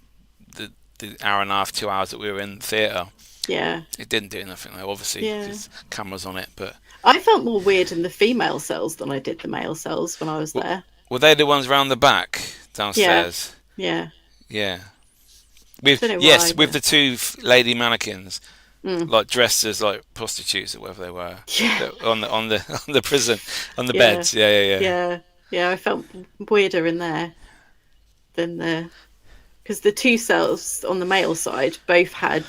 hour and a half, 2 hours that we were in the theatre. Yeah. It didn't do nothing though, obviously, because cameras on it. But I felt more weird in the female cells than I did the male cells when I was there. Were they the ones round the back downstairs? Yeah. Yeah. With the two lady mannequins. Like dressed as like prostitutes or whatever they were, on the prison, on the beds. Yeah. I felt weirder in there than because the two cells on the male side both had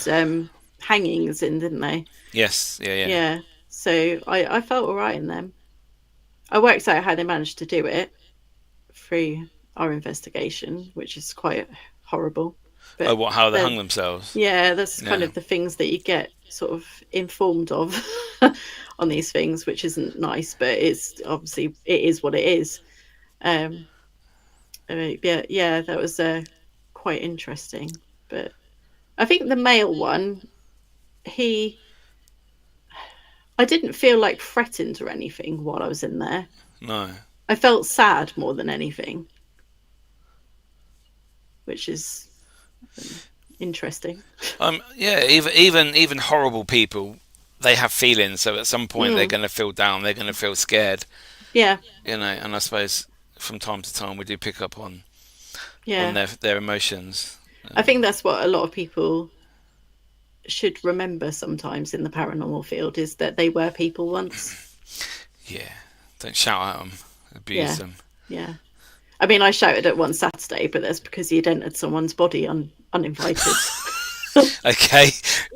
hangings in, didn't they? Yes. Yeah. So I felt all right in them. I worked out how they managed to do it through our investigation, which is quite horrible. But how they hung themselves? Yeah, that's kind of the things that you get sort of informed of on these things, which isn't nice, but it's obviously it is what it is. That was quite interesting. But I think the male one, I didn't feel like threatened or anything while I was in there. No. I felt sad more than anything, which is interesting. Even horrible people they have feelings, so at some point they're going to feel down, they're going to feel scared. Yeah. And I suppose from time to time we do pick up on Yeah. their emotions. I think that's what a lot of people should remember sometimes in the paranormal field, is that they were people once. Yeah. Don't shout at them, abuse them. Yeah. I mean, I shouted at one Saturday, but that's because he'd entered someone's body uninvited. Okay,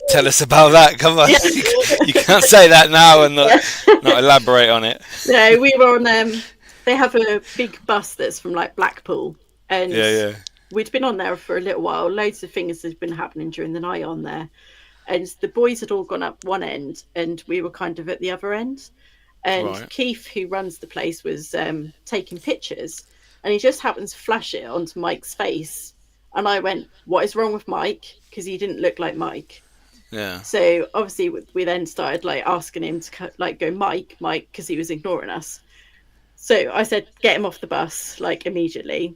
tell us about that. Come on, you can't say that now and not elaborate on it. No, we were on. They have a big bus that's from like Blackpool, and we'd been on there for a little while. Loads of things had been happening during the night on there, and the boys had all gone up one end, and we were kind of at the other end. And Right. Keith, who runs the place, was taking pictures, and he just happened to flash it onto Mike's face. And I went, "What is wrong with Mike?" Because he didn't look like Mike. Yeah. So obviously we then started like asking him to like go, Mike, because he was ignoring us. So I said, "Get him off the bus, like immediately."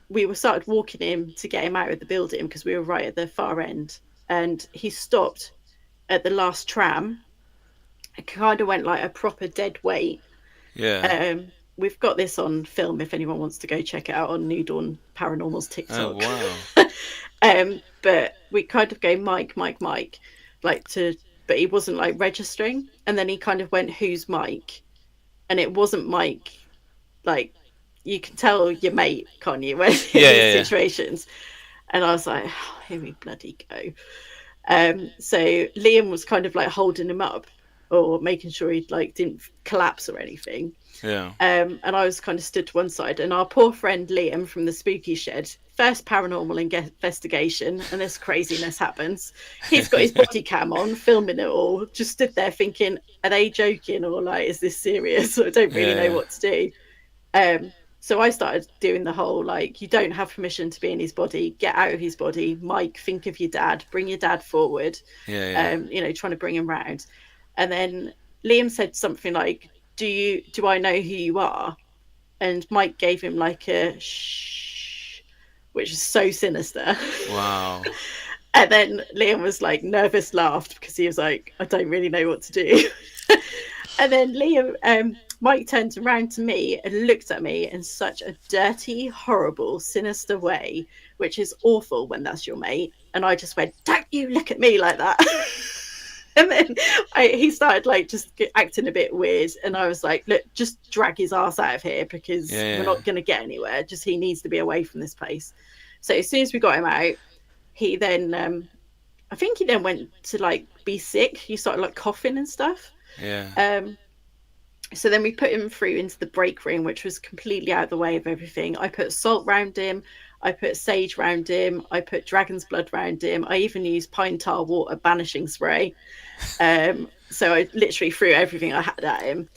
We started walking him to get him out of the building because we were right at the far end, and he stopped at the last tram. It kind of went like a proper dead weight. Yeah. We've got this on film if anyone wants to go check it out on New Dawn Paranormal's TikTok. Oh wow. But we kind of go, Mike, but he wasn't like registering. And then he kind of went, "Who's Mike?" And it wasn't Mike. Like, you can tell your mate, can't you, when in these situations. And I was like, oh, here we bloody go. So Liam was kind of like holding him up or making sure he like didn't collapse or anything. Yeah. And I was kind of stood to one side, and our poor friend Liam from the Spooky Shed, first paranormal investigation, and this craziness happens. He's got his body cam on, filming it all, just stood there thinking, are they joking, or like, is this serious? I don't really know what to do. So I started doing the whole, like, you don't have permission to be in his body, get out of his body. Mike, think of your dad, bring your dad forward. Trying to bring him round. And then Liam said something like, do I know who you are? And Mike gave him like a shh, which is so sinister. Wow. And then Liam was like nervous, laughed, because he was like, I don't really know what to do. And then Mike turned around to me and looked at me in such a dirty, horrible, sinister way, which is awful when that's your mate. And I just went, don't you look at me like that. And then he started like just acting a bit weird, and I was like, look, just drag his ass out of here, because we're not going to get anywhere. Just, he needs to be away from this place. So as soon as we got him out, he then I think he then went to like be sick. He started like coughing and stuff. So then we put him through into the break room, which was completely out of the way of everything. I put salt round him, I put sage round him, I put dragon's blood round him. I even used pine tar water banishing spray. So I literally threw everything I had at him.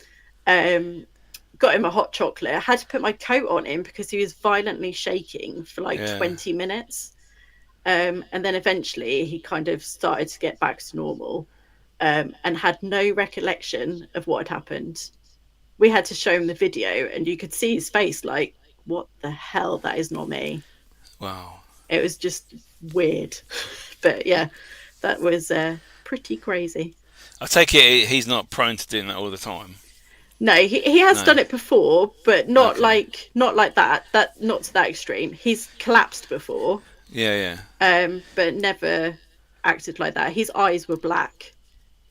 Got him a hot chocolate. I had to put my coat on him because he was violently shaking for like 20 minutes. And then eventually he kind of started to get back to normal, and had no recollection of what had happened. We had to show him the video, and you could see his face like, what the hell? That is not me. Wow. It was just weird. But yeah, that was pretty crazy. I take it he's not prone to doing that all the time. No, he has done it before, but not like that. Not to that extreme. He's collapsed before. Yeah. But never acted like that. His eyes were black.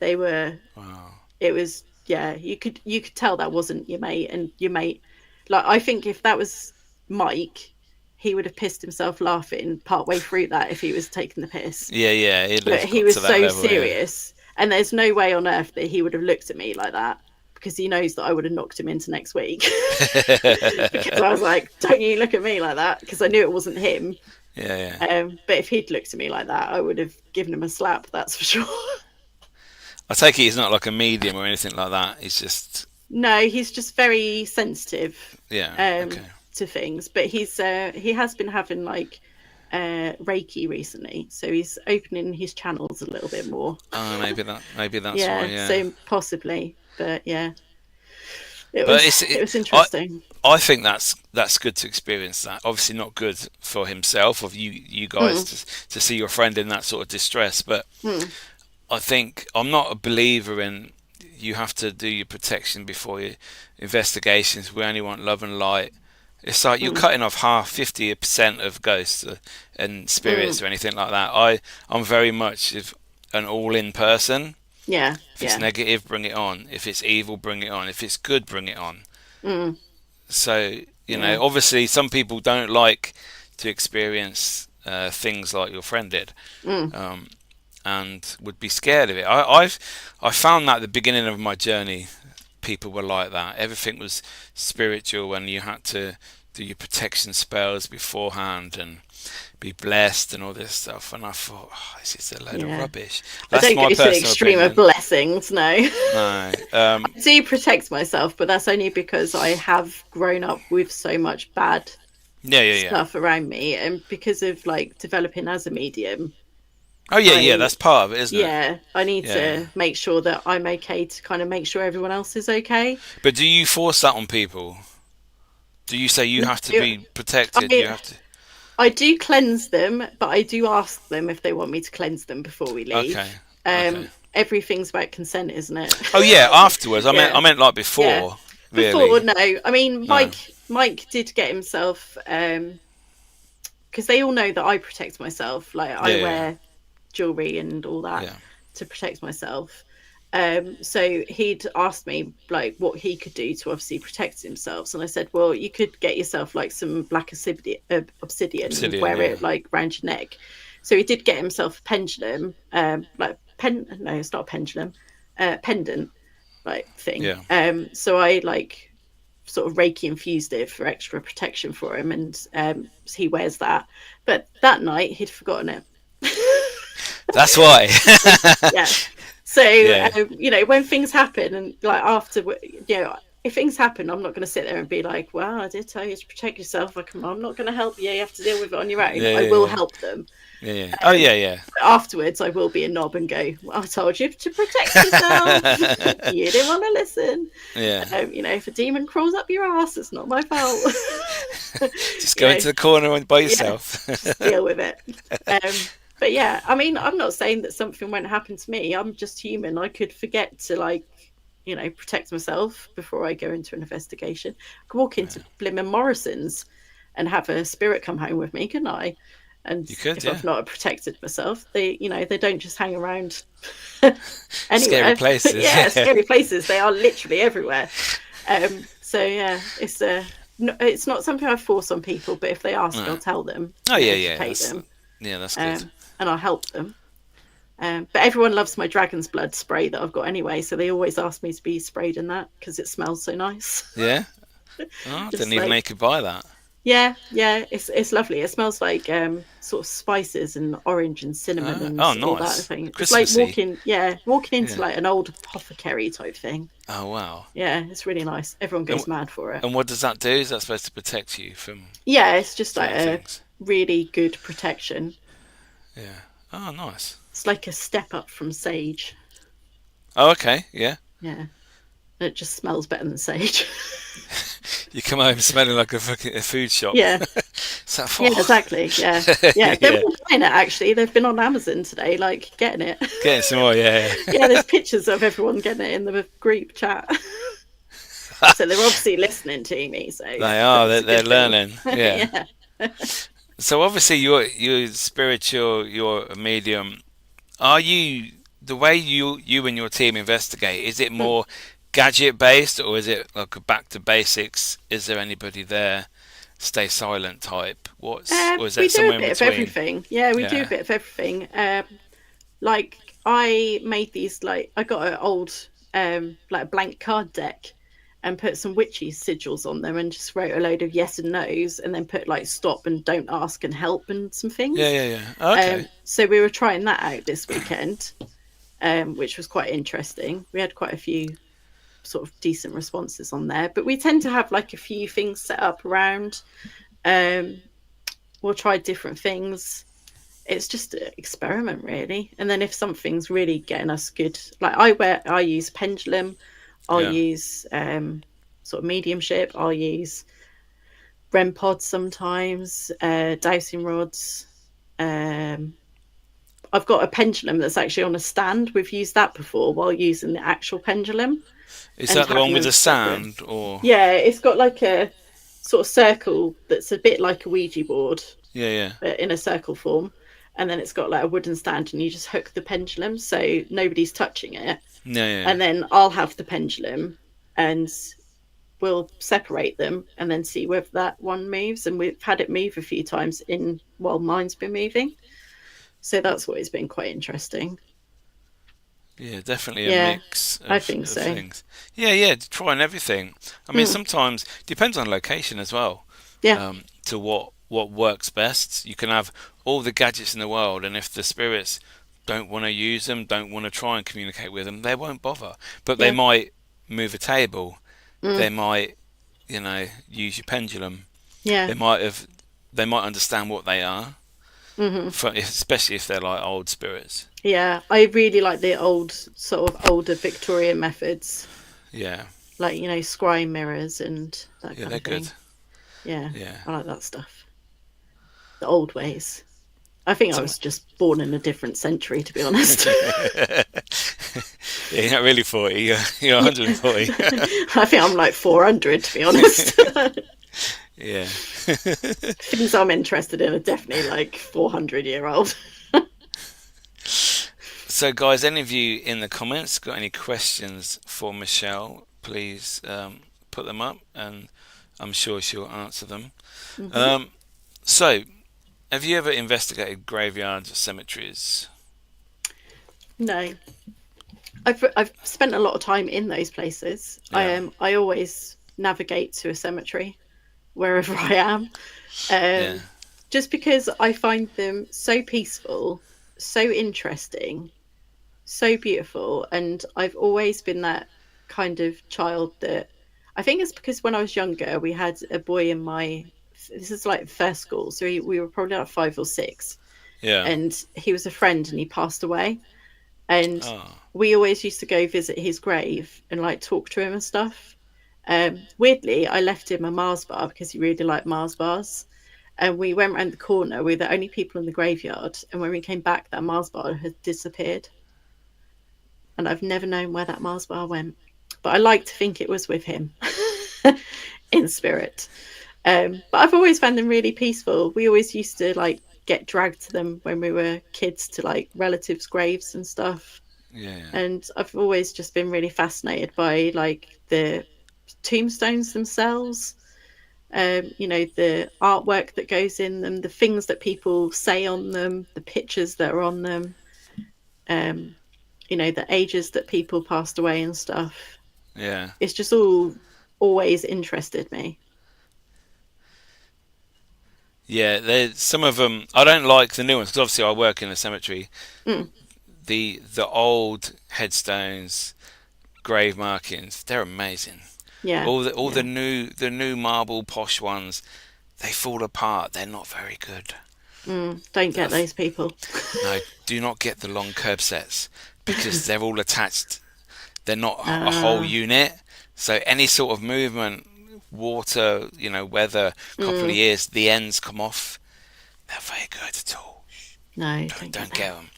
They were. Wow. It was. Yeah, you could tell that wasn't your mate, and your mate. Like, I think if that was Mike, he would have pissed himself laughing partway through that if he was taking the piss. Yeah. But he was so serious, and there's no way on earth that he would have looked at me like that, because he knows that I would have knocked him into next week. Because I was like, don't you look at me like that, because I knew it wasn't him. Yeah. But if he'd looked at me like that, I would have given him a slap, that's for sure. I take it he's not like a medium or anything like that. He's just... No, he's just very sensitive. Okay. To things. But he has been having like Reiki recently, so he's opening his channels a little bit more. Oh, maybe that's why. Yeah. So possibly, but yeah, it was interesting. I think that's good to experience that. Obviously, not good for himself, of you guys to see your friend in that sort of distress, but. I think I'm not a believer in you have to do your protection before your investigations. We only want love and light. It's like you're cutting off half 50% of ghosts and spirits or anything like that. I'm very much an all-in person. Yeah. If it's negative, bring it on. If it's evil, bring it on. If it's good, bring it on. So, you know, obviously some people don't like to experience things like your friend did. And would be scared of it. I found that at the beginning of my journey, people were like that. Everything was spiritual, and you had to do your protection spells beforehand and be blessed and all this stuff. And I thought, this is a load of rubbish. That's I don't go to the extreme of blessings, no. No. I do protect myself, but that's only because I have grown up with so much bad stuff around me, and because of like developing as a medium. Oh yeah, that's part of it, isn't it? Yeah, I need to make sure that I'm okay to kind of make sure everyone else is okay. But do you force that on people? Do you say you have to be protected? You have to. I do cleanse them, but I do ask them if they want me to cleanse them before we leave. Okay. Everything's about consent, isn't it? Oh yeah, afterwards. I meant like before. Yeah. Really. Before, no. I mean, Mike did get himself because they all know that I protect myself. Like I wear jewelry and all that to protect myself. So he'd asked me like what he could do to obviously protect himself, and I said, well, you could get yourself like some black obsidian and wear it like around your neck. So he did get himself a pendulum, no, it's not a pendulum, pendant like thing. So I like sort of Reiki infused it for extra protection for him, and he wears that. But that night he'd forgotten it. That's why. So you know, when things happen, and like after, you know, if things happen, I'm not going to sit there and be like, well, I did tell you to protect yourself. I'm not going to help you. You have to deal with it on your own. I will help them. Afterwards, I will be a knob and go, well, I told you to protect yourself. You didn't want to listen. You know, if a demon crawls up your ass, it's not my fault. Just go into the corner by yourself. Just deal with it. But yeah, I mean, I'm not saying that something won't happen to me. I'm just human. I could forget to, like, you know, protect myself before I go into an investigation. I could walk into Blimmin' Morrison's and have a spirit come home with me, couldn't I? And you could, if I've not protected myself, they don't just hang around anywhere. Scary places. Scary places. They are literally everywhere. So yeah, it's not something I force on people, but if they ask, I'll tell them. That's good. And I'll help them. But everyone loves my dragon's blood spray that I've got anyway, so they always ask me to be sprayed in that because it smells so nice. Yeah. I didn't even make you buy that. Yeah, it's lovely. It smells like sort of spices and orange and cinnamon and all that thing. Christmassy. It's like walking into like an old apothecary type thing. Oh wow. Yeah, it's really nice. Everyone goes mad for it. And what does that do? Is that supposed to protect you from? Yeah, it's just like a really good protection. Yeah. Oh, nice. It's like a step up from sage. Oh, okay. Yeah. Yeah. It just smells better than sage. You come home smelling like a food shop. Yeah. Yeah, exactly. Yeah. They're all buying it, actually. They've been on Amazon today, like, getting it. Getting some more, yeah. Yeah, there's pictures of everyone getting it in the group chat. So they're obviously listening to me. So they are. They're learning. Yeah. So obviously you're spiritual, you're a medium. Are you, the way you and your team investigate, is it more gadget based, or is it like a back to basics? Is there anybody there, stay silent type? Or is that somewhere in between? We do a bit of everything. Yeah, we do a bit of everything. Like I made these, like I got an old like blank card deck and put some witchy sigils on them and just wrote a load of yes and no's, and then put like stop and don't ask and help and some things. Yeah. Okay. So we were trying that out this weekend, which was quite interesting. We had quite a few sort of decent responses on there, but we tend to have like a few things set up around. We'll try different things. It's just an experiment, really. And then if something's really getting us good, like I use pendulum. I'll use sort of mediumship. I'll use REM pods sometimes, dowsing rods. I I've got a pendulum that's actually on a stand. We've used that before while using the actual pendulum. Is And that the one having with them the separate. sand, or? Yeah, it's got like a sort of circle that's a bit like a Ouija board, Yeah, yeah, but in a circle form. And then it's got like a wooden stand, and you just hook the pendulum so nobody's touching it. yeah, yeah. And then I'll have the pendulum, and we'll separate them and then see whether that one moves. And we've had it move a few times in while mine's been moving. So that's what has been quite interesting. Yeah, definitely a Yeah, mix I of, think of so. things. Yeah, yeah, trying everything. I mean, Mm, sometimes depends on location as well. yeah, To what works best. You can have all the gadgets in the world, and if the spirits don't want to use them, don't want to try and communicate with them, they won't bother. But they yeah, might move a table. mm, They might, use your pendulum. yeah. They might have. They might understand what they are, Hmm. especially if they're like old spirits. Yeah, I really like the old, sort of older Victorian methods, Yeah, like, scrying mirrors and that yeah, kind they're of good. thing. Yeah, Yeah. I like that stuff. The old ways. I think I Some was just born in a different century, to be honest. Yeah, you're not really 40, you're Yeah. 140. I think I'm like 400, to be honest. Yeah. Things I'm interested in are definitely like 400-year-old. So, guys, any of you in the comments got any questions for Michele, please put them up and I'm sure she'll answer them. Hmm. Um, so, have you ever investigated graveyards or cemeteries? No, I've spent a lot of time in those places. Yeah. I always navigate to a cemetery wherever I am, Yeah. just because I find them so peaceful, so interesting, so beautiful. And I've always been that kind of child that, I think it's because when I was younger, we had a boy in my, this is like first school, so we were probably like 5 or 6, Yeah. and he was a friend and he passed away. And Oh, we always used to go visit his grave and like talk to him and stuff. Weirdly, I left him a Mars bar because he really liked Mars bars. And we went around the corner. We were the only people in the graveyard. And when we came back, that Mars bar had disappeared. And I've never known where that Mars bar went. But I like to think it was with him in spirit. But I've always found them really peaceful. We always used to like get dragged to them when we were kids, to like relatives' graves and stuff. yeah. And I've always just been really fascinated by like the tombstones themselves, the artwork that goes in them, the things that people say on them, the pictures that are on them, um, the ages that people passed away and stuff. Yeah. It's just all always interested me. Yeah, there's some of them. I don't like the new ones because obviously I work in a cemetery. Mm, The old headstones, grave markings, they're amazing. yeah, All the yeah. new marble posh ones, they fall apart. They're not very good. Don't get That's, those people. no, do not get the long curb sets because they're all attached. They're not a whole uh, unit. So any sort of movement, water, weather, couple of mm, years, the ends come off. They're very good at all. no, Don't don't get don't them. get them.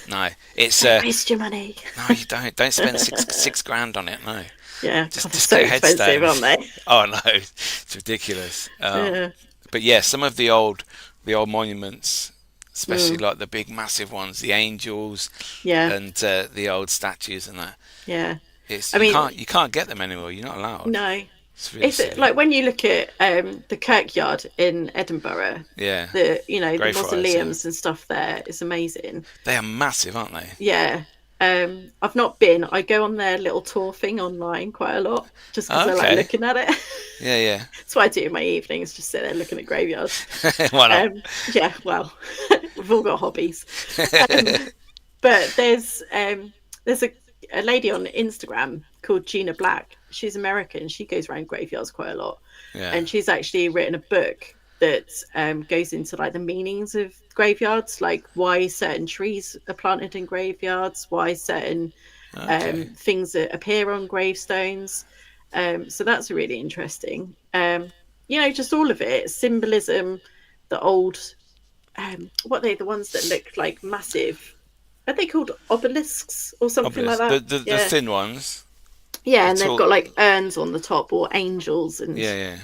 No, it's Don't waste your money. no, you don't. Don't spend six grand on it. No, Yeah, God, they're just so get a expensive, headstone. aren't they? Oh no, it's ridiculous. Yeah. But yeah, some of the old monuments, especially Mm, like the big massive ones, the angels yeah, and the old statues and that. yeah. It's I you mean, can't get them anymore. You're not allowed. no. It's really It's silly. like when you look at the kirkyard in Edinburgh, Yeah, the Greyfriars. Yeah, mausoleums and stuff there is amazing. they are massive, aren't they? Yeah. I've not been. I go on their little tour thing online quite a lot just because Oh, I like okay. looking at it. Yeah, yeah. That's what I do in my evenings, just sit there looking at graveyards. Why not? Yeah, well, we've all got hobbies. Um, but there's a lady on Instagram called Gina Black. She's American. She goes around graveyards quite a lot, Yeah. and she's actually written a book that goes into like the meanings of graveyards, like why certain trees are planted in graveyards, why certain Okay. things that appear on gravestones. So that's really interesting. Just all of it, symbolism, the old, what are they, the ones that look like massive? are they called obelisks or something like Obelisk. that? The thin ones. Yeah, The and they've tall. got like urns on the top or angels and Yeah.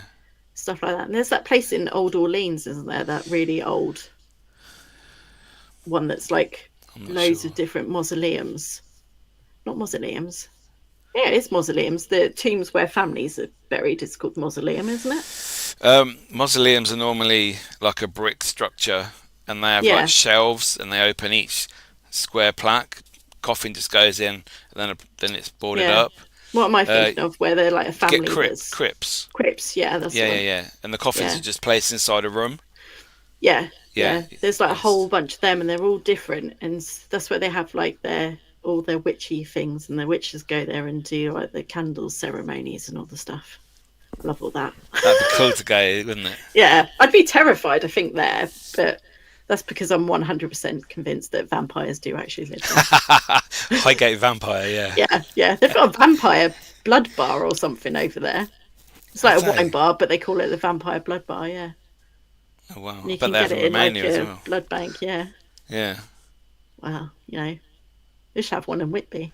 stuff like that. And there's that place in Old Orleans, isn't there? That really old one that's like I'm not loads sure. of different mausoleums. Not mausoleums. Yeah, it's mausoleums. The tombs where families are buried is called mausoleum, isn't it? Mausoleums are normally like a brick structure, and they have like Yeah. shelves, and they open each square plaque. Coffin just goes in, and then it's boarded Yeah. up. What am I Uh, thinking of? Where they're like a you get family that's crypts. crypts. Yeah, that's the one. Yeah. And the coffins Yeah. are just placed inside a room. Yeah. Yeah, Yeah. There's like a whole it's bunch of them and they're all different. And that's where they have like all their witchy things and the witches go there and do like the candle ceremonies and all the stuff. Love all that. that'd be cool to go, wouldn't it? Yeah. I'd be terrified, I think, there. But that's because I'm 100% convinced that vampires do actually live there. Highgate Vampire, yeah. Yeah. Yeah. They've got a vampire blood bar or something over there. It's like a wine bar, but they call it the Vampire Blood Bar, yeah. Oh wow! And I you bet can they have get in it in like Romania as a well. blood bank, yeah. Yeah, Wow, they should have one in Whitby.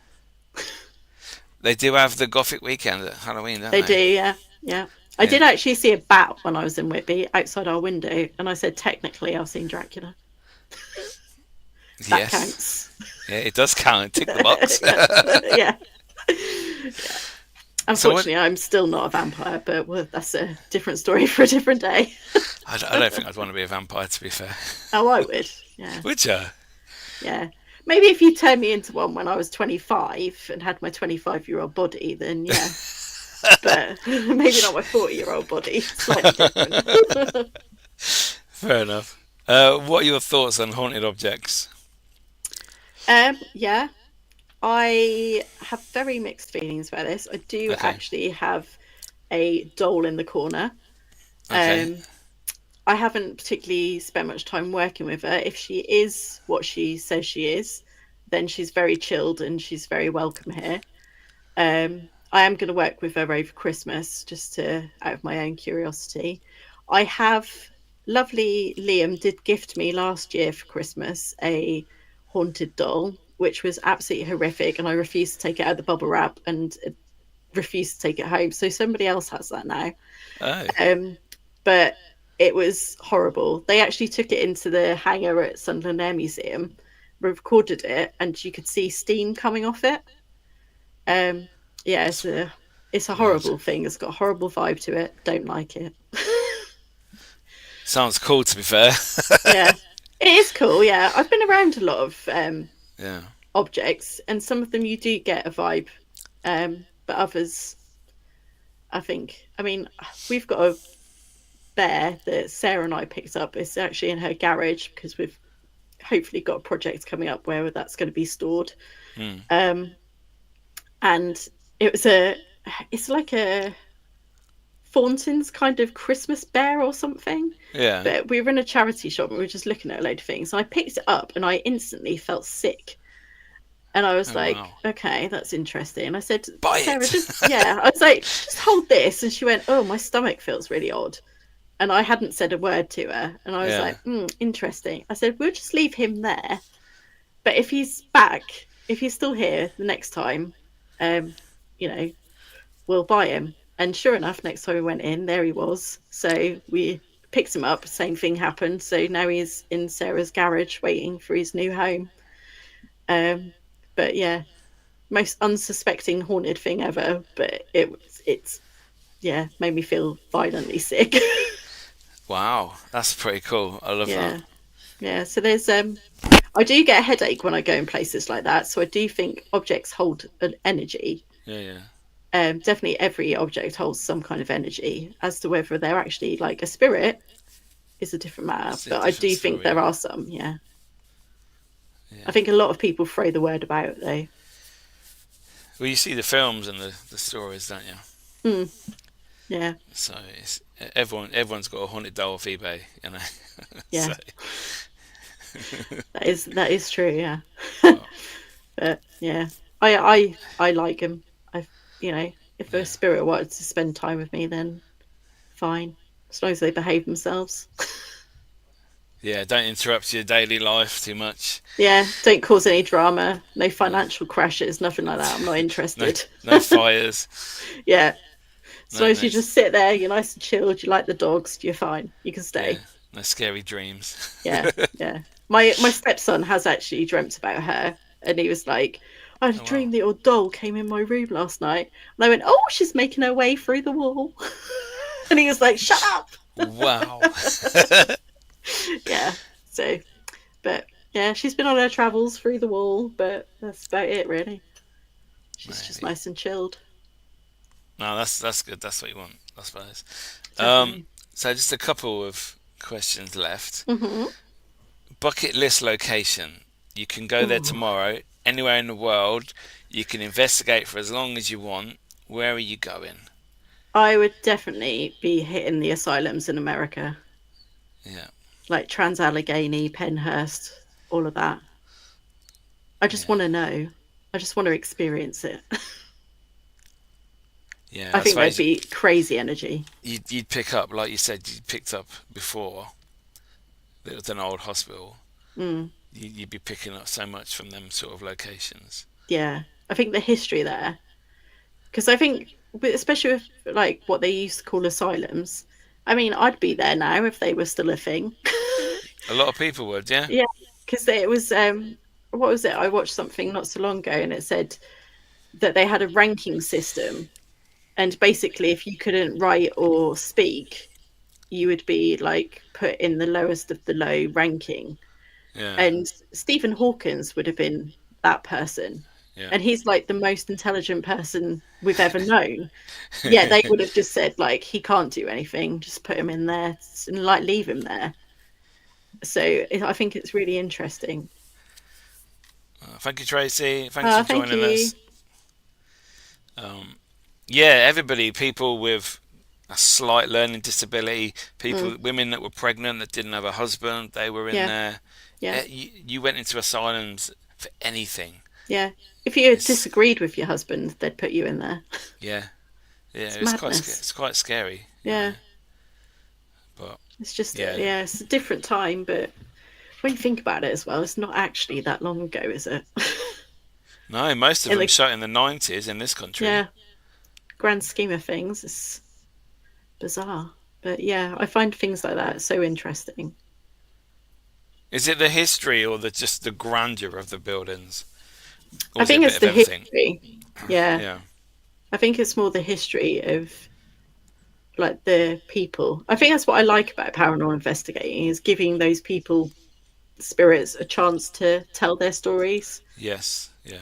they do have the Gothic weekend at Halloween, don't They they? do, yeah, yeah. I did actually see a bat when I was in Whitby outside our window, and I said, technically, I've seen Dracula. That Yes. counts. Yeah, it does count. Tick the box. Yeah. Unfortunately, I'm still not a vampire, but that's a different story for a different day. I don't think I'd want to be a vampire, to be fair. Oh, I would, yeah. Would you? Yeah. Maybe if you turned me into one when I was 25 and had my 25-year-old body, then yeah. But maybe not my 40-year-old body. Slightly different. Fair enough. What are your thoughts on haunted objects? Yeah. I have very mixed feelings about this. I do actually have a doll in the corner. Okay. I haven't particularly spent much time working with her. If she is what she says she is, then she's very chilled and she's very welcome here. I am going to work with her over Christmas, just out of my own curiosity. I have lovely Liam did gift me last year for Christmas a haunted doll, which was absolutely horrific, and I refused to take it out of the bubble wrap and refused to take it home. So somebody else has that now. Oh. But it was horrible. They actually took it into the hangar at Sunderland Air Museum, recorded it, and you could see steam coming off it. Yeah, it's a horrible thing. It's got a horrible vibe to it. Don't like it. Sounds cool, to be fair. Yeah, it is cool. Yeah, I've been around a lot of objects, and some of them you do get a vibe, but others, I mean, we've got a bear that Sarah and I picked up. It's actually in her garage because we've hopefully got a project coming up where that's going to be stored. And it's like a Thornton's kind of Christmas bear or something. Yeah. But we were in a charity shop and we were just looking at a load of things. And I picked it up and I instantly felt sick. And I was okay, that's interesting. And I said, Buy Sarah, it. I was like, just hold this. And she went, oh, my stomach feels really odd. And I hadn't said a word to her. And I was like, interesting. I said, we'll just leave him there. But if he's back, if he's still here the next time, we'll buy him. And sure enough, next time we went in, there he was. So we picked him up. Same thing happened. So now he's in Sarah's garage waiting for his new home. But yeah, most unsuspecting haunted thing ever. But it's made me feel violently sick. Wow, that's pretty cool. I love that. Yeah. So there's I do get a headache when I go in places like that. So I do think objects hold an energy. Yeah. Definitely every object holds some kind of energy. As to whether they're actually like a spirit is a different matter. But I do think there are some, yeah. I think a lot of people throw the word about, though. Well, you see the films and the stories, don't you? Yeah. So everyone's got a haunted doll off eBay, you know. Yeah. That is true, yeah. But yeah, I like them. If a spirit wanted to spend time with me, then fine, as long as they behave themselves. Yeah, don't interrupt your daily life too much. Yeah, don't cause any drama, no financial crashes, nothing like that. I'm not No, interested. no fires. Yeah, as long No, as no. you just sit there, you're nice and chilled, you like the dogs, you're fine. You can Yeah, stay. no scary dreams. Yeah, yeah. My stepson has actually dreamt about her, and he was like, "I had a Oh wow. dream that your doll came in my room last night." And I went, "Oh, she's making her way through the wall," and he was like, "Shut up." Wow. Yeah. So, but yeah, she's been on her travels through the wall, but that's about it, really. She's just Maybe. nice and chilled. No, that's good. That's what you want, I suppose. Definitely. So just a couple of questions left. Mm-hmm. Bucket list location. You can go there Ooh. tomorrow, anywhere in the world. You can investigate for as long as you want. Where are you going? I would definitely be hitting the asylums in America, Yeah, like Trans-Allegheny, Penhurst, all of that. I just yeah, want to know. I just want to experience it. yeah. I I think there'd suppose be crazy energy. you'd pick up, like you said, you picked up before. It was an old hospital. Mm, You'd be picking up so much from them sort of locations. yeah. I think the history there, because I think, especially with like what they used to call asylums, I mean, I'd be there now if they were still a thing. A lot of people would, yeah, Yeah, because it was, what was it? I watched something not so long ago and it said that they had a ranking system. And basically, if you couldn't write or speak, you would be like put in the lowest of the low ranking. yeah, And Stephen Hawkins would have been that person. yeah. And he's like the most intelligent person we've ever known. Yeah, they would have just said, like, he can't do anything, just put him in there and like leave him there. So I think it's really interesting. Thank you, Tracy. Thanks for Thank joining you. us. Um, yeah, everybody, people with a slight learning disability, Mm, people, women that were pregnant that didn't have a husband, they were in yeah, there. yeah, You went into asylums for anything. yeah. If you It's disagreed with your husband, they'd put you in there. yeah, yeah. It's It's madness. quite scary, you know. Yeah, But it's just, yeah, yeah, it's a different time, but when you think about it as well, it's not actually that long ago, is it? no, most of In them the, shot in the 90s in this country. yeah, grand scheme of things, it's bizarre. But yeah, I find things like that so interesting. Is it the history or just the grandeur of the buildings, or I is it a think bit it's of the everything? history. Yeah, Yeah, I think it's more the history of like the people. I think that's what I like about paranormal investigating is giving those people spirits a chance to tell their stories, yes, yeah.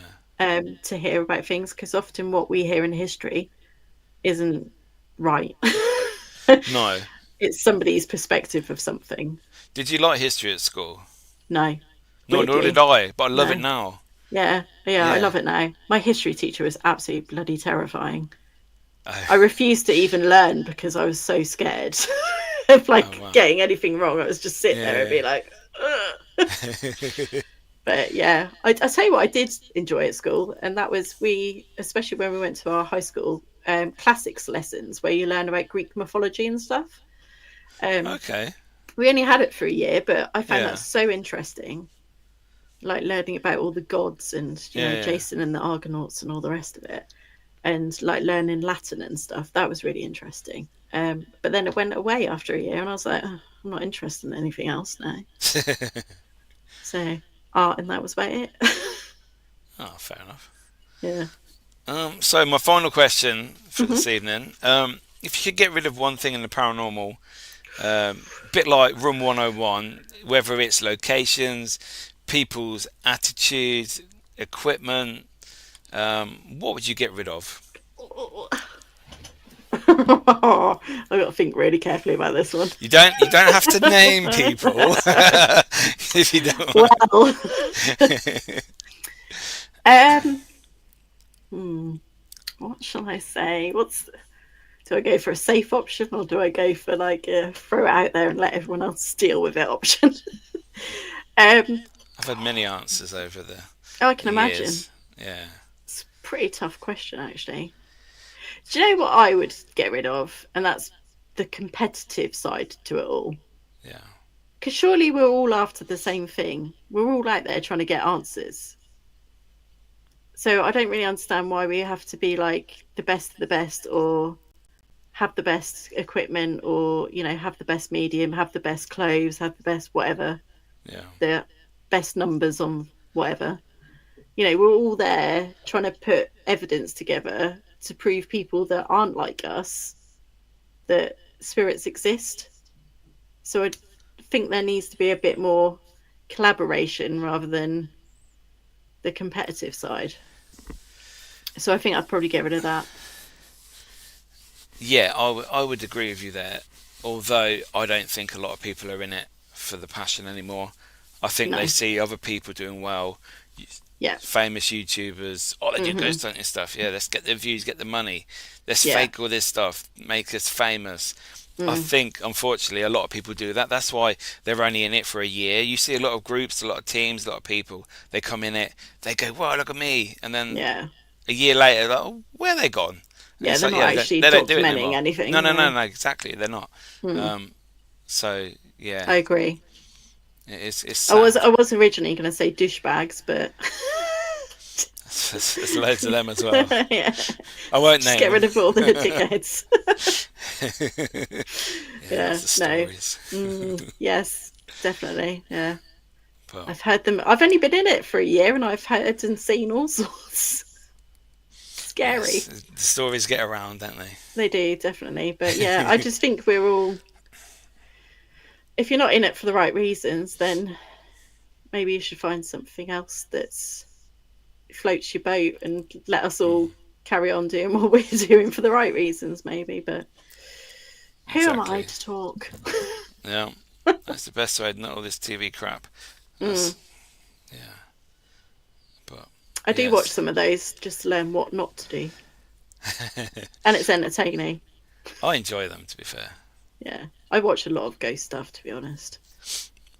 to hear about things because often what we hear in history isn't right. No. It's somebody's perspective of something. Did you like history at school? No, No, nor did weirdly, I, but I love it no. now. Yeah, yeah, I Yeah. love it now. My history teacher was absolutely bloody terrifying. Oh, I refused to even learn because I was so scared of oh like wow. getting anything wrong. I was just sit there and Yeah. be like, ugh. But yeah, I tell you what, I did enjoy at school, and that was especially when we went to our high school classics lessons where you learn about Greek mythology and stuff. Um, Okay. we only had it for a year, but I found that Yeah. so interesting, like learning about all the gods and Yeah. Yeah. Jason and the Argonauts and all the rest of it, and like learning Latin and stuff. That was really interesting. But then it went away after a year, and I was like, oh, I'm not interested in anything else now. So art, and that was about it. Oh, fair enough. Yeah. So my final question for Hmm. this evening: if you could get rid of one thing in the paranormal, bit like Room 101, whether it's locations, people's attitudes, equipment, what would you get rid of? I've got to think really carefully about this one. You don't have to name people if you don't want. Well, um, hmm, what shall I say? Do I go for a safe option or do I go for like a throw it out there and let everyone else deal with it option? um, I've had many answers over I can the imagine. years. Yeah, It's a pretty tough question, actually. Do you know what I would get rid of? And that's the competitive side to it all. yeah. Because surely we're all after the same thing. We're all out there trying to get answers. So I don't really understand why we have to be like the best of the best, or have the best equipment, or, you know, have the best medium, have the best clothes, have the best whatever. Yeah. The best numbers on whatever. You know, we're all there trying to put evidence together to prove people that aren't like us that spirits exist. So I think there needs to be a bit more collaboration rather than the competitive side. So I think I'd probably get rid of that. Yeah, I would agree with you there. Although I don't think a lot of people are in it for the passion anymore. I think they see other people doing well. Yeah. Famous YouTubers, they do ghost hunting stuff. Yeah, let's get the views, get the money. Let's fake all this stuff, make us famous. I think, unfortunately, a lot of people do that. That's why they're only in it for a year. You see a lot of groups, a lot of teams, a lot of people. They come in it, they go, "Wow, look at me," and then a year later, like, "Oh, where are they gone?" And Yeah, they're not actually they don't do it documenting anymore. anything. No, exactly. They're not. So yeah, I agree. It's sad. I was originally going to say douchebags, but there's loads of them as well. Yeah. I won't Just name get them. rid of all the dickheads. Stories. Yes, definitely. Yeah. But I've heard them. I've only been in it for a year, and I've heard and seen all sorts. Scary. Yes, the stories get around, don't they? They do, definitely. But yeah, I just think we're all, if you're not in it for the right reasons, then maybe you should find something else that's floats your boat and let us all carry on doing what we're doing for the right reasons, maybe. But who am I to talk? Yeah, that's the best way, not all this TV crap. Yeah. But I do watch some of those just to learn what not to do. And it's entertaining. I enjoy them, to be fair. Yeah. I watch a lot of ghost stuff, to be honest.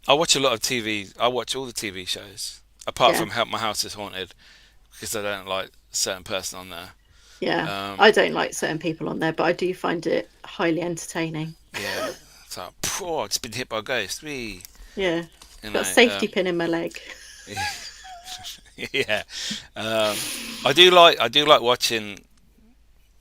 I watch a lot of TV. I watch all the TV shows, apart from Help My House is Haunted, because I don't like a certain person on there. Yeah. I don't like certain people on there, but I do find it highly entertaining. Yeah. It's like, I've just been hit by a ghost. Wee. Yeah. Got a safety pin in my leg. Yeah. I do like watching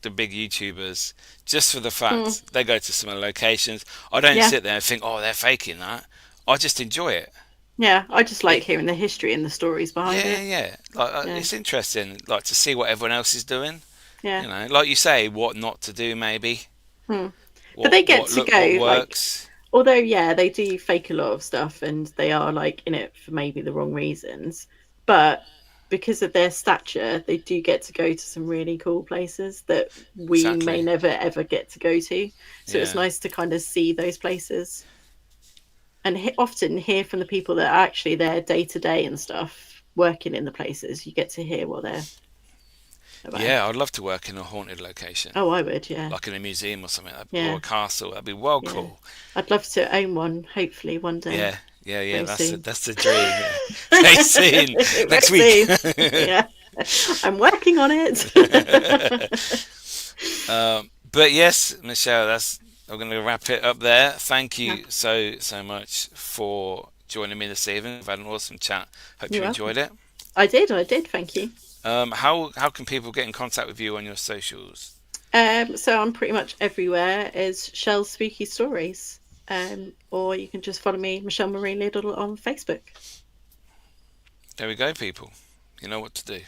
the big YouTubers just for the fact they go to some locations. I don't sit there and think, oh, they're faking that. I just enjoy it. Yeah, I just like hearing the history and the stories behind it. Yeah. Like, it's interesting, like, to see what everyone else is doing. Yeah. You know, like you say, what not to do, maybe. But they get to go. What works. Like, although, they do fake a lot of stuff, and they are like in it for maybe the wrong reasons. But because of their stature, they do get to go to some really cool places that we may never ever get to go to. So it's nice to kind of see those places, and often hear from the people that are actually there day to day and stuff, working in the places. You get to hear what they're about. Yeah, I'd love to work in a haunted location. Oh, I would, yeah. Like in a museum or something, or a castle. That'd be well cool. I'd love to own one, hopefully one day. Yeah. That's the dream. Very soon. Next week. Yeah, I'm working on it. But yes, Michelle, I'm going to wrap it up there. Thank you so much for joining me this evening. I've had an awesome chat. Hope you enjoyed it. I did. Thank you. How can people get in contact with you on your socials? So I'm pretty much everywhere as Shell's Spooky Stories. Or you can just follow me, Michele Marie Liddle, on Facebook. There we go, people. You know what to do.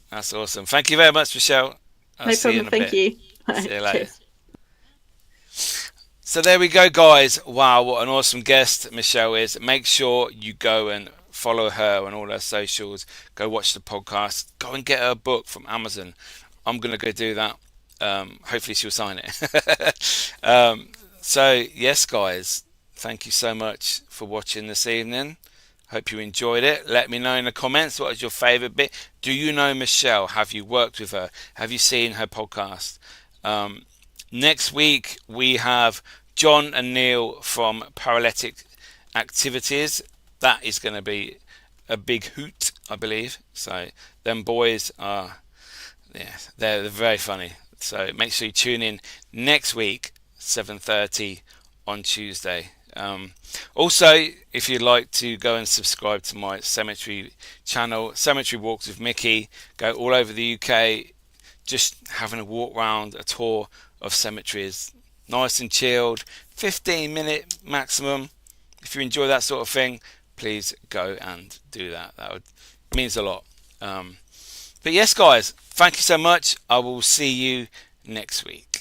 That's awesome. Thank you very much, Michelle. No problem. Thank you. See you later. So there we go, guys. Wow, what an awesome guest Michelle is. Make sure you go and follow her on all her socials. Go watch the podcast. Go and get her book from Amazon. I'm going to go do that. Hopefully she'll sign it. So yes, guys, thank you so much for watching this evening. Hope you enjoyed it. Let me know in the comments what was your favourite bit. Do you know Michelle? Have you worked with her? Have you seen her podcast? Next week we have John and Neil from Paralytic Activities. That is going to be a big hoot, I believe. So them boys are, they're very funny. So make sure you tune in next week, 7:30 on Tuesday. Also, if you'd like to go and subscribe to my cemetery channel, Cemetery Walks with Mickey, go all over the UK, just having a walk round, a tour of cemeteries, nice and chilled, 15-minute maximum. If you enjoy that sort of thing, please go and do that. Means a lot. But yes, guys, thank you so much. I will see you next week.